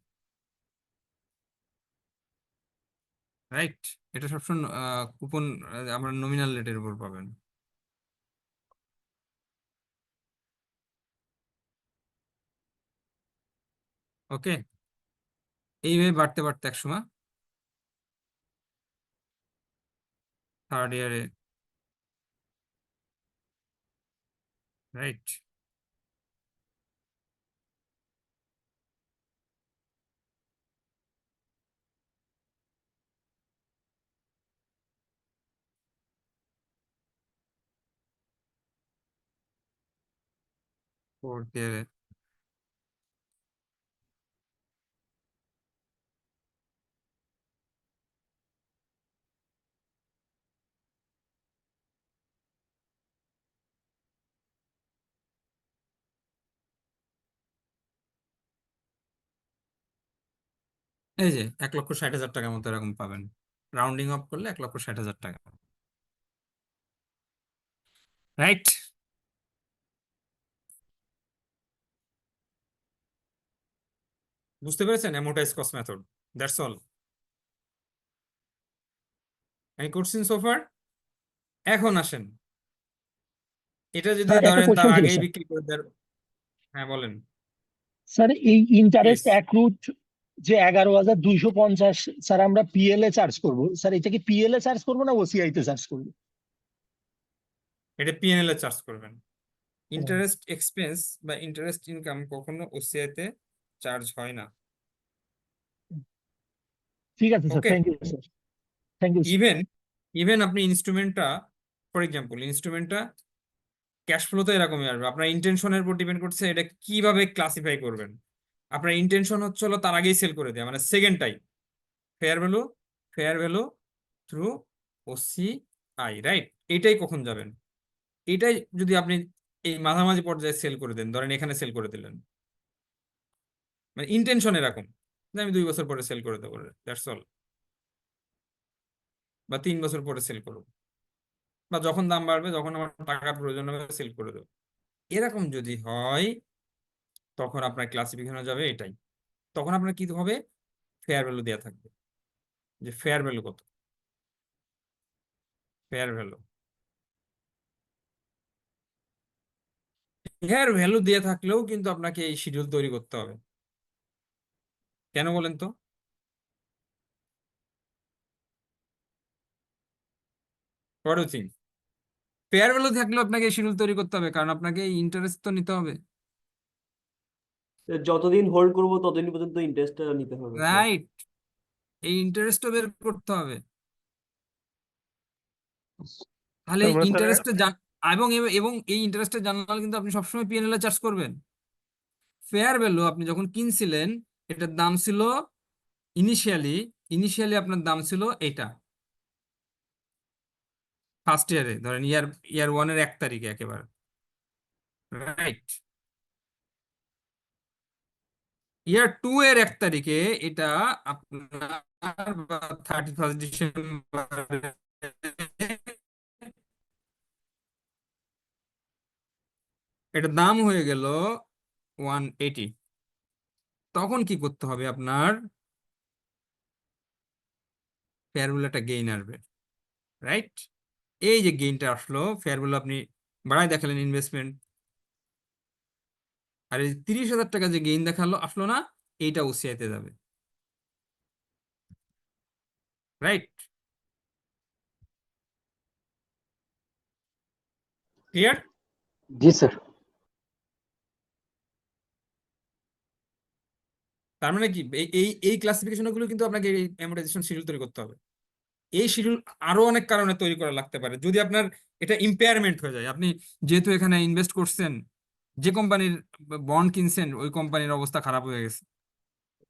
রাইট? এটা সবসময় কুপন আমরা নমিনাল রেটের উপর পাবেন। ওকে, এইভাবে বাড়তে বাড়তে একসময় থার্ড ইয়ারে, রাইট? ফোর্থ ইয়ারে, এই যে 1,60,000 টাকার মতো এরকম পাবেন, রাউন্ডিং অফ করলে 1,60,000 টাকা, রাইট? বুঝতে পেরেছেন? Amortize cost method, that's all. Any question so far? এখন আসেন, এটা যদি স্যার একটা ধরেন তার কোশ্চেন ছিল আগেই স্যার। বিক্রি করে দেন। হ্যাঁ বলেন স্যার এই প্লিজ। ইন্টারেস্ট অ্যাক্রুড যে 11,250 স্যার আমরা পিএল এ চার্জ করবো, স্যার এটা কি পিএল এ চার্জ করবো না ওসিআই তে চার্জ করবো? এটা পিএনএল এ চার্জ করবেন। ইন্টারেস্ট এক্সপেন্স বা ইন্টারেস্ট ইনকাম কখনো ওসিআই তে চার্জ হয় না। ঠিক আছে sir, okay, thank you sir, thank you sir. Even even আপনি ইনস্ট্রুমেন্টটা, ফর এক্সাম্পল ইনস্ট্রুমেন্টটা ক্যাশ ফ্লোতে এরকমই আসবে। আপনার ইন্টেনশনের উপর ডিপেন্ড করছে এটা কিভাবে ক্লাসিফাই করবেন। আপনার ইন্টেনশন হচ্ছে হলো তার আগেই সেল করে দেওয়া, মানে second time fair value through OCI, right? এটাই কখন যাবেন? এটাই যদি আপনি এই মাঝামাঝি পর্যায়ে সেল করে দেন, ধরেন এখানে সেল করে দিলেন, মানে ইন্টেনশন এরকম যে আমি 2 বছর পরে সেল করে দেবো, দ্যাটস অল। বা 3 বছর পরে সেল করবো, বা যখন দাম বাড়বে, যখন আমার টাকার প্রয়োজন হবে সেল করে দেবো। এরকম যদি হয় তখন আপনার ক্লাসিফিকেশন যাবে এটাই। তখন আপনার কি হবে, ফেয়ার ভ্যালু দেওয়া থাকবে, যে ফেয়ার ভ্যালু কত, ফেয়ার ভ্যালু। ফেয়ার ভ্যালু দিয়ে থাকলেও কিন্তু আপনাকে এই শিডিউল তৈরি করতে হবে। কেন বলেন তো? What do you think? Fair value থাকলেও আপনাকে এই শিডিউল তৈরি করতে হবে, কারণ আপনাকে ইন্টারেস্ট তো নিতে হবে, যতদিন হোল্ড করবো ততদিন পর্যন্ত ইন্টারেস্টটা নিতে হবে স্যার। রাইট? এই ইন্টারেস্টও বের করতে হবে। তাহলে তার মানে স্যার ইন্টারেস্টে এবং এবং এই ইন্টারেস্টে জানালে কিন্তু আপনি সবসময় পিএনএল এ চার্জ করবেন। ফেয়ার ভ্যালু আপনি যখন কিনছিলেন এটার দাম ছিল ইনিশিয়ালি আপনার দাম ছিল এটা ফার্স্ট ইয়ারে, ধরেন ইয়ার 1-এর 1 তারিখে একেবারে, রাইট? ইয়ার 2-এর 1 তারিখে এটা আপনার 31 ডিসেম্বর এটার দাম হয়ে গেল 180। তখন কি করতে হবে আপনার, ফেয়ার ভ্যালু একটা গেইন আসবে, রাইট? এই যে গেইনটা আসলো, ফেয়ার ভ্যালু আপনি বাড়ায় দেখালেন ইনভেস্টমেন্ট, আর এই 30,000 টাকা যে গেইন দেখালো আসলো না, এইটা ওসিআইতে যাবে, রাইট? ক্লিয়ার? জি স্যার। তার মানে কি, এই ক্লাসিফিকেশন গুলো কিন্তু আপনাকে এই অ্যামোর্টাইজেশন শিডিউল তৈরি করতে হবে। এই শিডিউল আরো অনেক কারণে তৈরি করা লাগতে পারে, যদি আপনার এটা ইম্পেয়ারমেন্ট হয়ে যায়। আপনি যেহেতু এখানে ইনভেস্ট করছেন, যে কোম্পানির বন্ড কিনছেন ওই কোম্পানির অবস্থা খারাপ হয়ে গেছে,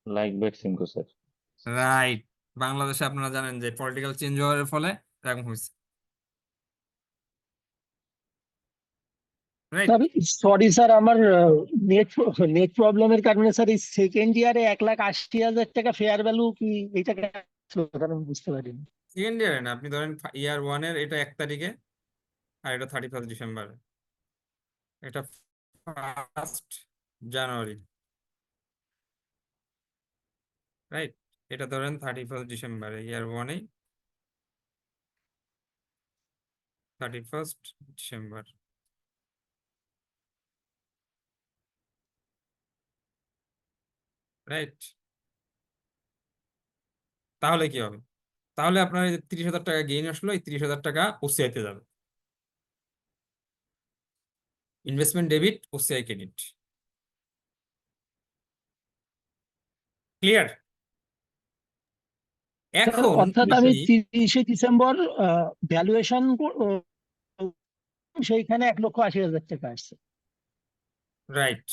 লাইক বেক্সিমকো স্যার। রাইট? বাংলাদেশে আপনারা জানেন যে পলিটিক্যাল চেঞ্জ হওয়ার ফলে এরকম হয়েছে, রাইট? সরি স্যার, আমার নেট প্রবলেমের কারণে স্যার এই সেকেন্ড ইয়ারে 1,80,000 টাকা ফেয়ার ভ্যালু কি এইটা আমি বুঝতে পারিনি। সেকেন্ড ইয়ারে না, আপনি ধরেন ইয়ার 1-এর এটা 1 তারিখে, আর এটা 31 ডিসেম্বরে, এটা 1 জানুয়ারি, রাইট? এটা ধরেন 31 ডিসেম্বরে, ইয়ার 1-এ 31 ডিসেম্বর, রাইট? তাহলে কি হবে? তাহলে আপনার এই যে 30,000 টাকা গেইন আসলো, এই 30,000 টাকা ওসিআইতে যাবে, investment debit, OCI credit. Clear? এখন অর্থাৎ আমি দেখি, 30শে ডিসেম্বর ভ্যালুয়েশন সেইখানে 1,80,000 টাকা আসছে। Right,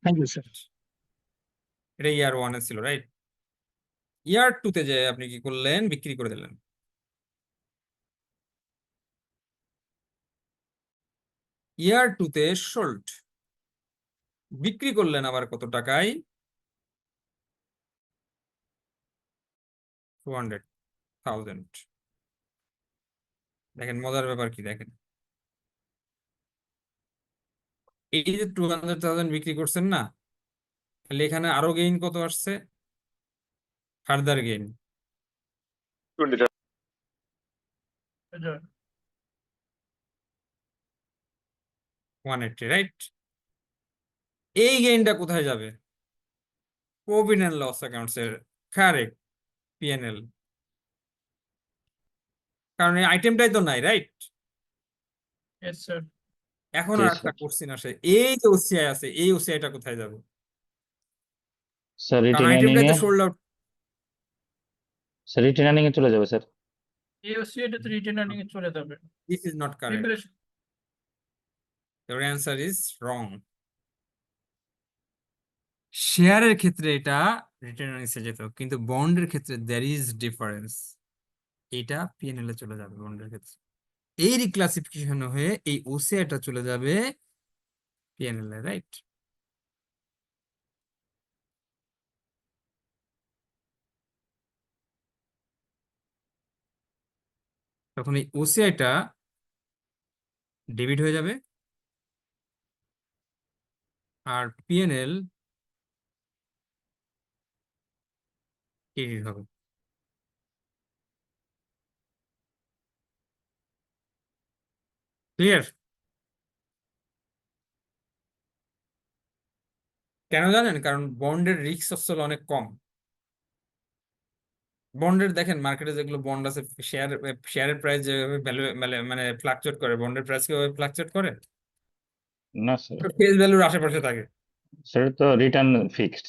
thank you sir. এটা ইয়ার 1-এ ছিল, রাইট? ইয়ার 2-তে যে আপনি কি করলেন, বিক্রি করে দিলেন। ইয়ার 2-তে সোল্ড, বিক্রি করলেন আবার কত টাকায়, 200,000। দেখেন মজার ব্যাপার কি, দেখেন এই যে 200,000 বিক্রি করছেন না, তাহলে এখানে আরো গেইন কত আসছে, ফার্দার গেইন 180, রাইট? এই গেইনটা কোথায় যাবে? প্রফিট এন্ড লস অ্যাকাউন্টস এর, কারেক্ট, পিএনএল, কারণ এই আইটেমটাই তো নাই, রাইট? Yes, sir. এখন জি আর একটা স্যার। কোশ্চেন আসে, এই যে ওসিআই আছে, এই ওসিআইটা কোথায় যাবে? স্যার কারণ রিটেনিং আইটেমটাই এ, তো সোল্ড আউট। স্যার রিটেনিং এ চলে যাবে স্যার। AOC এটাতে রিটেন আর্নিং এ চলে যাবে। This is not correct, Preparation. your answer is wrong. শেয়ারের ক্ষেত্রে এটা রিটার্ন আর্নিংসে যেত, কিন্তু বন্ডের ক্ষেত্রে there is ডিফারেন্স, এটা পিএনএল এ চলে যাবে বন্ডের ক্ষেত্রে। এই রিক্লাসিফিকেশন হয়ে এই ওসিআইটা চলে যাবে পিএনএল এ, রাইট? তখন এই ওসিআইটা ডেবিট হয়ে যাবে আর পিএনএল ক্রেডিট হবে। ক্লিয়ার? কেন জানেন? কারণ বন্ডের রিস্ক আসলে অনেক কম। বন্ডের দেখেন মার্কেটে যেগুলো বন্ড আছে, শেয়ারের প্রাইস যেভাবে ভ্যালু মানে ফ্লাকচুয়েট করে, বন্ডের প্রাইস কিভাবে ফ্লাকচুয়েট করে? না স্যার, ফেস ভ্যালুর আশেপাশে থাকে। সেটা তো রিটার্ন ফিক্সড।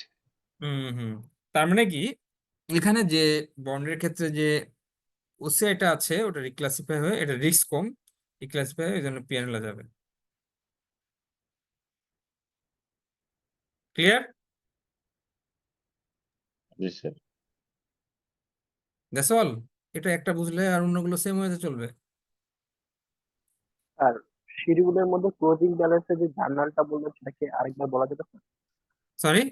হুম। তার মানে কি, এখানে যে বন্ডের ক্ষেত্রে যে ওসিআইটা আছে ওটা রিক্লাসিফাই হয়ে, এটা রিস্ক কম, রিক্লাসিফাই হয়ে এই জন্য পিএনএল যাবে। ক্লিয়ার? জি স্যার। That's all. এটা একটা বুঝলে আর অন্যগুলো সেম হয়ে চলবে। আর শিডিউলের মধ্যে ক্লোজিং ব্যালেন্সের যে জার্নালটা বললেন সেটাকে আরেকবার বলা যাবে স্যার? সরি,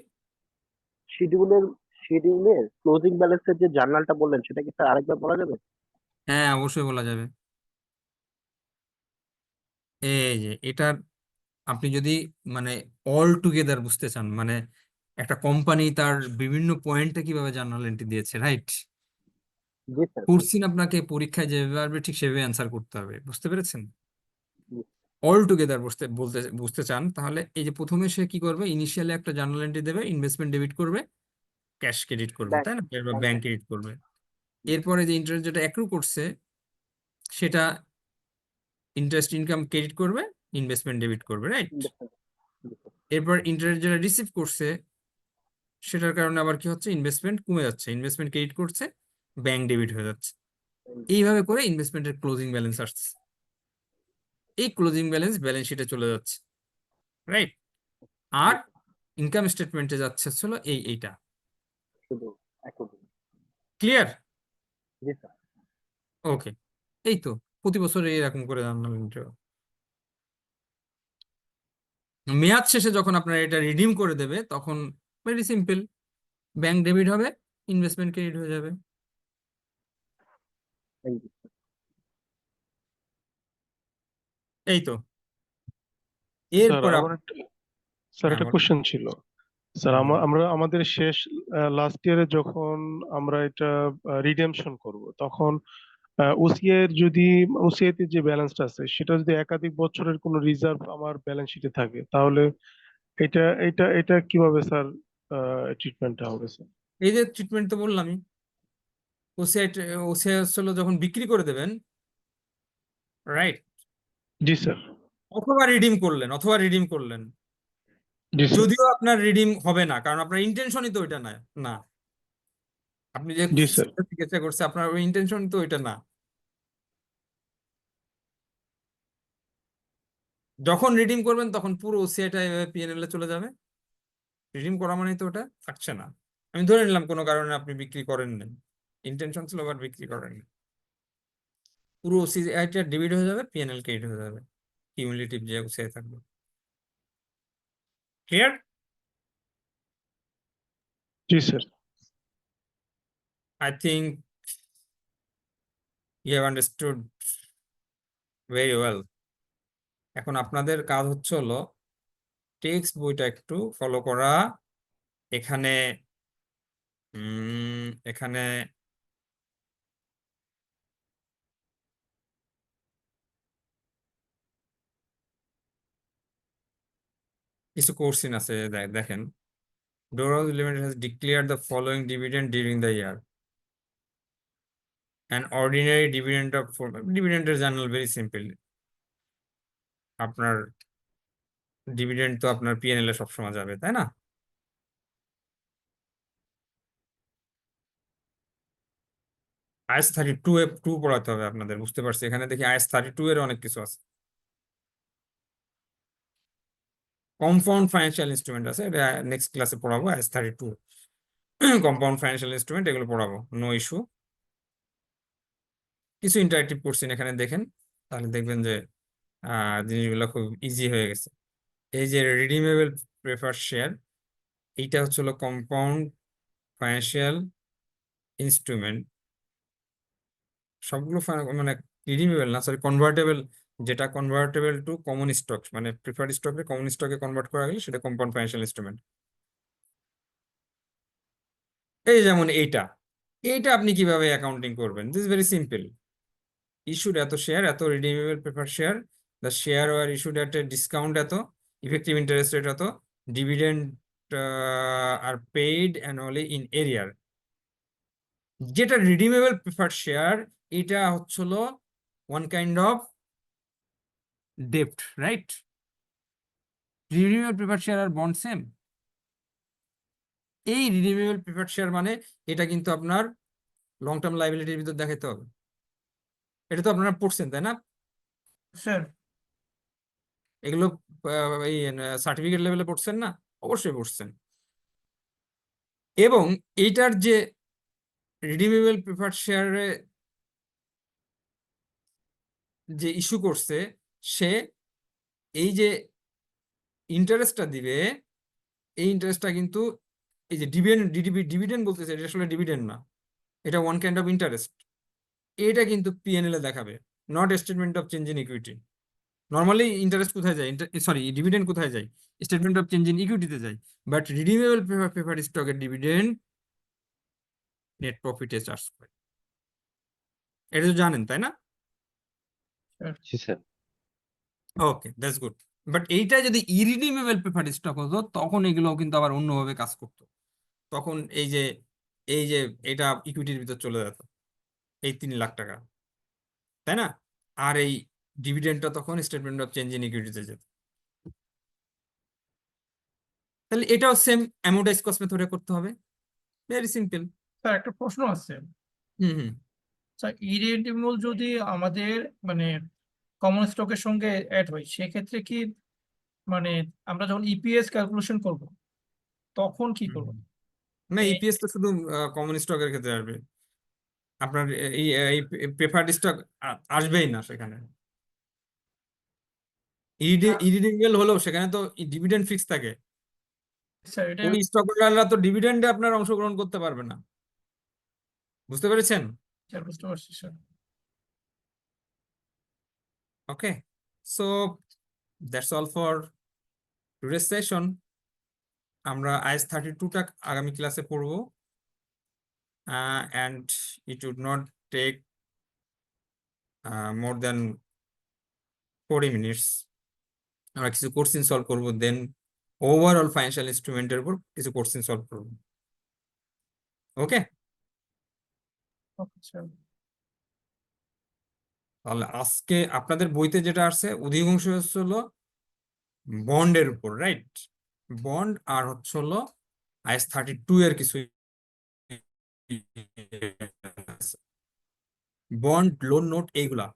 শিডিউলের শিডিউলের ক্লোজিং ব্যালেন্সের যে জার্নালটা বললেন সেটা কি স্যার আরেকবার বলা যাবে? হ্যাঁ অবশ্যই বলা যাবে। এই যে এটার আপনি যদি মানে অল টুগেদার বুঝতে চান, মানে একটা কোম্পানি তার বিভিন্ন পয়েন্টে কিভাবে জার্নাল এন্ট্রি দিয়েছে, রাইট? জি স্যার। কোর্সিন আপনাকে পরীক্ষায় যেভাবে আসবে ঠিক সেভাবে অ্যান্সার করতে হবে, বুঝতে পেরেছেন? জি। অল টুগেদার বুঝতে চান তাহলে এই যে প্রথমে সে কি করবে, ইনিশিয়ালি একটা জার্নাল এন্ট্রি দেবে, ইনভেস্টমেন্ট ডেবিট করবে, ক্যাশ ক্রেডিট করবে, ব্যাংক তাই না? বা ব্যাংক ব্যাংক ক্রেডিট করবে। এরপরে যে ইন্টারেস্ট যেটা অ্যাক্রু করছে সেটা ইন্টারেস্ট ইনকাম ক্রেডিট করবে, ইনভেস্টমেন্ট ডেবিট করবে, রাইট? ইনভেস্টমেন্ট। এরপর ইন্টারেস্ট যেটা রিসিভ করছে সেটার কারণে আবার কি হচ্ছে, ইনভেস্টমেন্ট কমে যাচ্ছে, ইনভেস্টমেন্ট ক্রেডিট করছে, ব্যাংক ডেবিট হয়ে যাচ্ছে। এইভাবে করে ইনভেস্টমেন্টের ক্লোজিং ব্যালেন্স আসছে। এই ক্লোজিং ব্যালেন্স ব্যালেন্স শিটে চলে যাচ্ছে, রাইট? আর ইনকাম স্টেটমেন্টে যাচ্ছে হলো এইটা। শুধু একদম। ক্লিয়ার? জি স্যার। ওকে। এই তো প্রতি বছর এরকম করে জার্নাল এন্ট্রি। মেয়াদ শেষে যখন আপনার এটা রিডিম করে দেবে তখন ভেরি সিম্পল, ব্যাংক ডেবিট হবে, ইনভেস্টমেন্ট ক্রেডিট হয়ে যাবে। Thank you. এই তো। স্যার এরপর আমার স্যার হ্যাঁ একটা বলেন। কোশ্চেন ছিল। স্যার বলেন। আমরা আমাদের শেষ লাস্ট ইয়ারে যখন আমরা এটা রিডেমশন করব তখন ওসিআই এর যদি ওসিআই তে যে ব্যালেন্সটা আছে সেটা যদি একাধিক বছরের কোনো রিজার্ভ আমার ব্যালেন্স শিটে থাকে তাহলে এটা এটা এটা কিভাবে স্যার ট্রিটমেন্টটা হবে স্যার? এই যে ট্রিটমেন্ট তো বললামই, ওসিআই ওসিআই হলো যখন বিক্রি করে দেবেন, রাইট? জি স্যার। অথবা রিডিম করলেন, জি স্যার। যদিও আপনার রিডিম হবে না কারণ আপনার ইন্টেনশনই তো ওইটা না। না, আপনি যে জি স্যার। চিকিৎসা করছে আপনার ওই ইন্টেনশন তো ওইটা না। যখন রিডিম করবেন তখন পুরো ওসিআইটা এভাবে পিএনএল এ চলে যাবে। রিডিম করা মানে তো ওটা থাকছে না। আমি ধরে নিলাম কোনো কারণে আপনি বিক্রি করেন না, ইন্টেনশন ছিল আবার বিক্রি করেন, পুরো ওসিআইটা ডেবিট হয়ে যাবে, পিএনএল ক্রেডিট হয়ে যাবে, কিউমুলেটিভ যে ওসিআই থাকবে। ক্লিয়ার? জি sir. I think you have understood very well. এখন আপনাদের কাজ হচ্ছে হলো টেক্সট বইটা একটু ফলো করা। এখানে এখানে কিছু কোশ্চেন আছে, দেখেন। Doros Limited has declared the following dividend during the year. An ordinary dividend of dividend journal very simple. আপনার ডিভিডেন্ড তো আপনার পিএনএল এ সবসময় যাবে, তাই না? IS-32 এ 2 পড়াতে হবে আপনাদের, বুঝতে পারছি। এখানে দেখি IS-32 এর অনেক কিছু আছে। কম্পাউন্ড ফাইন্যান্সিয়াল ইনস্ট্রুমেন্ট আছে, এটা নেক্সট ক্লাসে পড়াবো। IS-32 কম্পাউন্ড ফাইন্যান্সিয়াল ইনস্ট্রুমেন্ট এগুলো পড়াবো, নো ইস্যু। কিছু ইন্টারেক্টিভ কোশ্চেন এখানে দেখেন, তাহলে দেখবেন যে জিনিসগুলো খুব ইজি হয়ে গেছে। এই যে রিডিমেবল প্রেফার শেয়ার, এইটা হচ্ছিল কম্পাউন্ড ফাইন্যান্সিয়াল ইনস্ট্রুমেন্ট। সবগুলো মানে রিডিমেবল না, সরি, কনভার্টেবল, যেটা কনভার্টেবল টু কমন স্টক, মানে প্রিফার্ড স্টকে কমন স্টকে কনভার্ট করা গেলে সেটা কম্পাউন্ড ফাইন্যান্সিয়াল ইনস্ট্রুমেন্ট। এই যেমন এইটা আপনি কিভাবে অ্যাকাউন্টিং করবেন? This very simple. ইস্যুড এত শেয়ার, এত redeemable preferred share, the share were issued at a discount এত, ইফেক্টিভ ইন্টারেস্ট রেট এত, dividend are paid annually in arrear. যেটা রিডিমেবল প্রিফার্ড শেয়ার, এটা হচ্ছিল ওয়ান কাইন্ড অফ ডেপ্ট, right? Redeemable preferred share আর bond same. এই redeemable preferred share মানে এটা কিন্তু আপনার লং টার্ম লাইবিলিটির ভিতর দেখাতে হবে। এটা তো আপনারা পড়ছেন, তাই না? স্যার এগুলো এই সার্টিফিকেট লেভেলে পড়ছেন না? অবশ্যই পড়ছেন। এবং এইটার যে রিডিমেবল প্রিফার্ড শেয়ারে যে ইস্যু করছে, সে এই যে ইন্টারেস্টটা দিবে, এই ইন্টারেস্টটা কিন্তু এই যে ডিভিডেন্ড বলতেছে, এটা আসলে ডিভিডেন্ড না, এটা ওয়ান কাইন্ড অফ ইন্টারেস্ট। এটা কিন্তু পিএনএল এ দেখাবে, not statement of change in equity. Normally interest কোথায় যায়, সরি, ডিভিডেন্ড কোথায় যায়? স্টেটমেন্ট অফ চেঞ্জ ইন ইকুইটিতে যায়। বাট রিডিমেবল প্রিফার্ড স্টকের ডিভিডেন্ড নেট প্রফিটে চার্জ করে। এটা তো জানেন, তাই না? জি sir. Okay, that's good. But এইটা যদি ইরিডিমেবল প্রিফার্ড স্টক হতো, তখন এগুলো কিন্তু আবার অন্যভাবে কাজ করতো। তখন এই যে এটা ইকুইটির ভিতর চলে যেত, এই 3 লাখ টাকা, তাই না? আর এই ডিভিডেন্ডটা তখন স্টেটমেন্ট অফ চেঞ্জ ইন ইকুইটিতে যেত। তাহলে এটাও সেম অ্যামোর্টাইজ কস্ট মেথডে করতে হবে। Very simple. স্যার একটা প্রশ্ন আছে। হুম। স্যার ইরিডিমেবল যদি আমাদের মানে কমন স্টকের সঙ্গে অ্যাড হয়, সেক্ষেত্রে কি মানে আমরা যখন ইপিএস ক্যালকুলেশন করব তখন কি করব? না, ইপিএস তো শুধু কমন স্টকের ক্ষেত্রে আসবে, আপনার এই প্রেফার্ড স্টক আসবেই না সেখানে। ইরিডিমেবল হলেও সেখানে তো ডিভিডেন্ড ফিক্স থাকে। স্যার এটা ওই স্টক হোল্ডাররা তো ডিভিডেন্ডে আপনার অংশগ্রহণ করতে পারবে না। বুঝতে পেরেছেন? স্যার বুঝতে পারছি sir. Okay, so that's all for today's session. আমরা IAS 32টা আগামী ক্লাসে পড়ব, and it would not take more than 40 minutes. আমরা কিছু কোশ্চেন সলভ করবো, দেন ওভারঅল ফাইন্যান্সিয়াল ইনস্ট্রুমেন্টের উপর কিছু কোশ্চেন সলভ করবো। ওকে, ওকে স্যার। তাহলে আজকে আপনাদের বইতে যেটা আসছে অধিকাংশ হলো বন্ডের উপর, রাইট? বন্ড আর হচ্ছে হলো IAS 32 এর কিছু বন্ড, লোন নোট, এইগুলা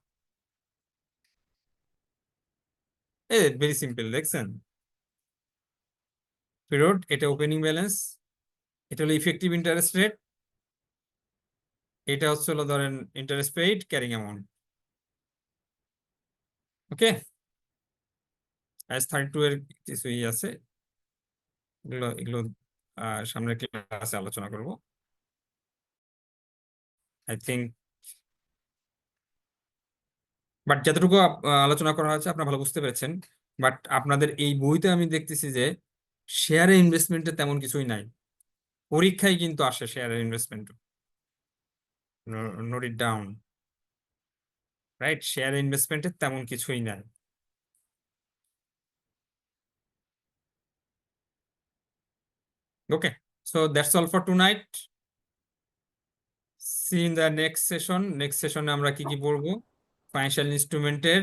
ভেরি সিম্পল। দেখছেন পিরিয়ড, এটা ওপেনিং ব্যালেন্স, এটা হলো ইফেক্টিভ ইন্টারেস্ট রেট, এটা হচ্ছে হলো ধরেন ইন্টারেস্ট পেইড, ক্যারিং অ্যামাউন্ট। ওকে, IAS 32 এর কিছুই আছে, এগুলো সামনের ক্লাসে আলোচনা করব। আই থিঙ্ক, বাট যতটুকু আলোচনা করা হয়েছে আপনারা ভালো বুঝতে পেরেছেন। বাট আপনাদের এই বইতে আমি দেখতেছি যে শেয়ারে ইনভেস্টমেন্টে তেমন কিছুই নাই। পরীক্ষায় কিন্তু আসে শেয়ারের investment, note it down, right? Share ইনভেস্টমেন্টে তেমন কিছুই নাই। Okay, so that's all for tonight. See in the next session. Next সেশনে আমরা কি কি পড়বো? ফাইন্যান্সিয়াল ইনস্ট্রুমেন্টের,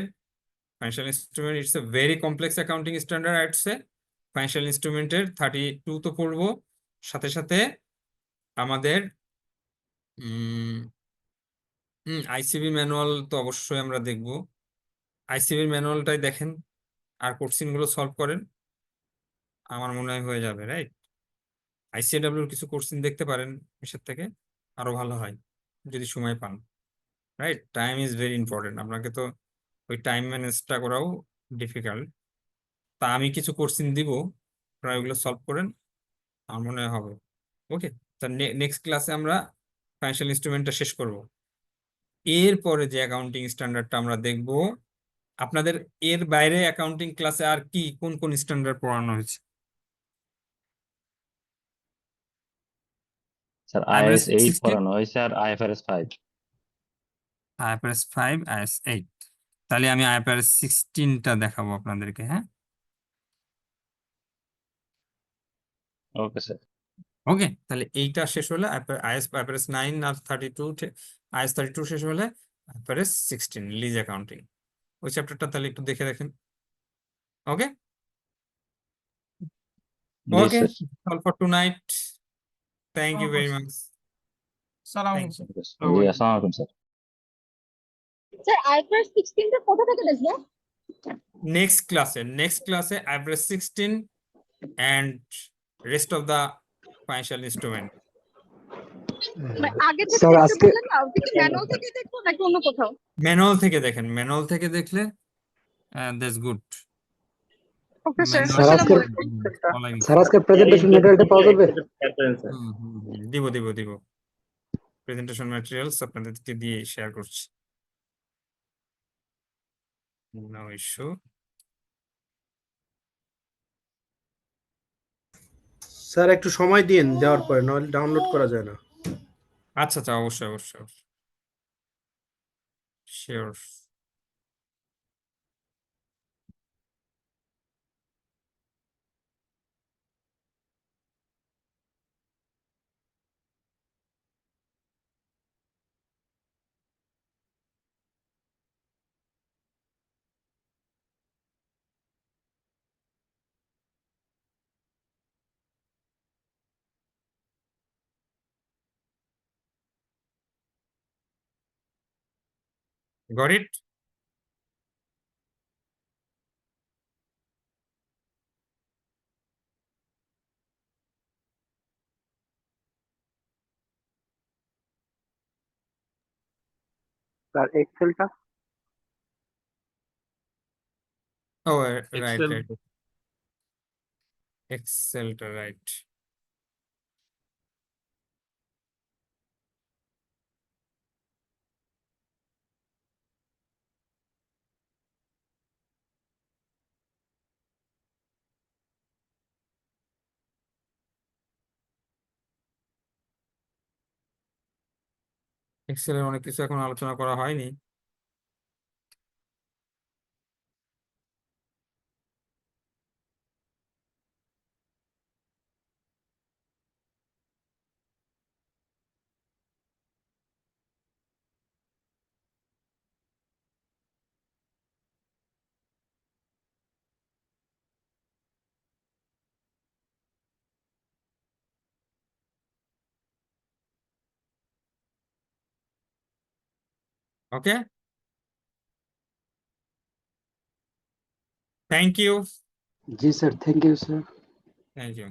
financial instrument it's a very complex accounting standard, I would say. Financial ইনস্ট্রুমেন্টের 32 তো পড়বো, সাথে সাথে আমাদের আইসিবি ম্যানুয়াল তো অবশ্যই আমরা দেখব। আইসিবি ম্যানুয়ালটাই দেখেন আর কোশ্চেন গুলো সলভ করেন, আমার মনে হয় হয়ে যাবে, রাইট? ICAW কিছু কোশ্চেন দেখতে পারেন, এসব থেকে আরো ভালো হয় যদি সময় পান, right? Time is very important. আপনাকে তো ওই টাইম ম্যানেজটা করাও ডিফিকাল্ট। তা আমি কিছু কোশ্চেন দিব, আপনারা ওইগুলো সলভ করেন, আমার মনে হয় হবে। ওকে, তা নেক্সট ক্লাসে আমরা ফাইন্যান্সিয়াল ইনস্ট্রুমেন্টটা শেষ করব। এরপরে যে অ্যাকাউন্টিং স্ট্যান্ডার্ডটা আমরা দেখব, আপনাদের এর বাইরে অ্যাকাউন্টিং ক্লাসে আর কি কোন কোন স্ট্যান্ডার্ড পড়ানো হয়েছে? স্যার IFRS আইএস 8 16, পড়ানো হয়েছে আর আইএফআরএস 5। IFRS 5, IAS 8। তাহলে আমি IFRS 16টা দেখাবো আপনাদেরকে, হ্যাঁ? Okay sir. ওকে, তাহলে এইটা শেষ হলে IFRS 9 আর 32, IAS 32 শেষ হলে IFRS 16 লিজ অ্যাকাউন্টিং, ওই চ্যাপ্টারটা তাহলে একটু দেখে দেখেন। ওকে জি ওকে, sir. all for tonight. Thank you very Okay. much. সালাম Thank আলাইকুম। you. জি আসসালামু আলাইকুম স্যার। স্যার আইফার 16 টা কোথা থেকে দেখবো? Next class IFRS 16 and rest of the financial instrument. আগে থেকে স্যার দেখতে আজকে বললেন না, ওটা কি ম্যানুয়াল থেকে দেখবো নাকি অন্য কোথাও? ম্যানুয়াল থেকে দেখেন, ম্যানুয়াল থেকে দেখলে that's good. Okay sir, sir আসসালামু আজকে আলাইকুম। স্যার আজকে প্রেজেন্টেশন ম্যাটেরিয়ালটা পাওয়া যাবে? দিব প্রেজেন্টেশন ম্যাটেরিয়ালস আপনাদেরকে দিয়ে শেয়ার করছি, নো ইস্যু। স্যার একটু সময় দিন দেওয়ার পরে, নইলে ডাউনলোড করা যায় না। আচ্ছা আচ্ছা, অবশ্যই শিওর। Got it? স্যার এক্সেলটা Oh, right, Excel. right. Excel, right. এক্সেলের অনেক কিছু এখন আলোচনা করা হয়নি। Okay, thank you. জি sir, thank you sir. Thank you.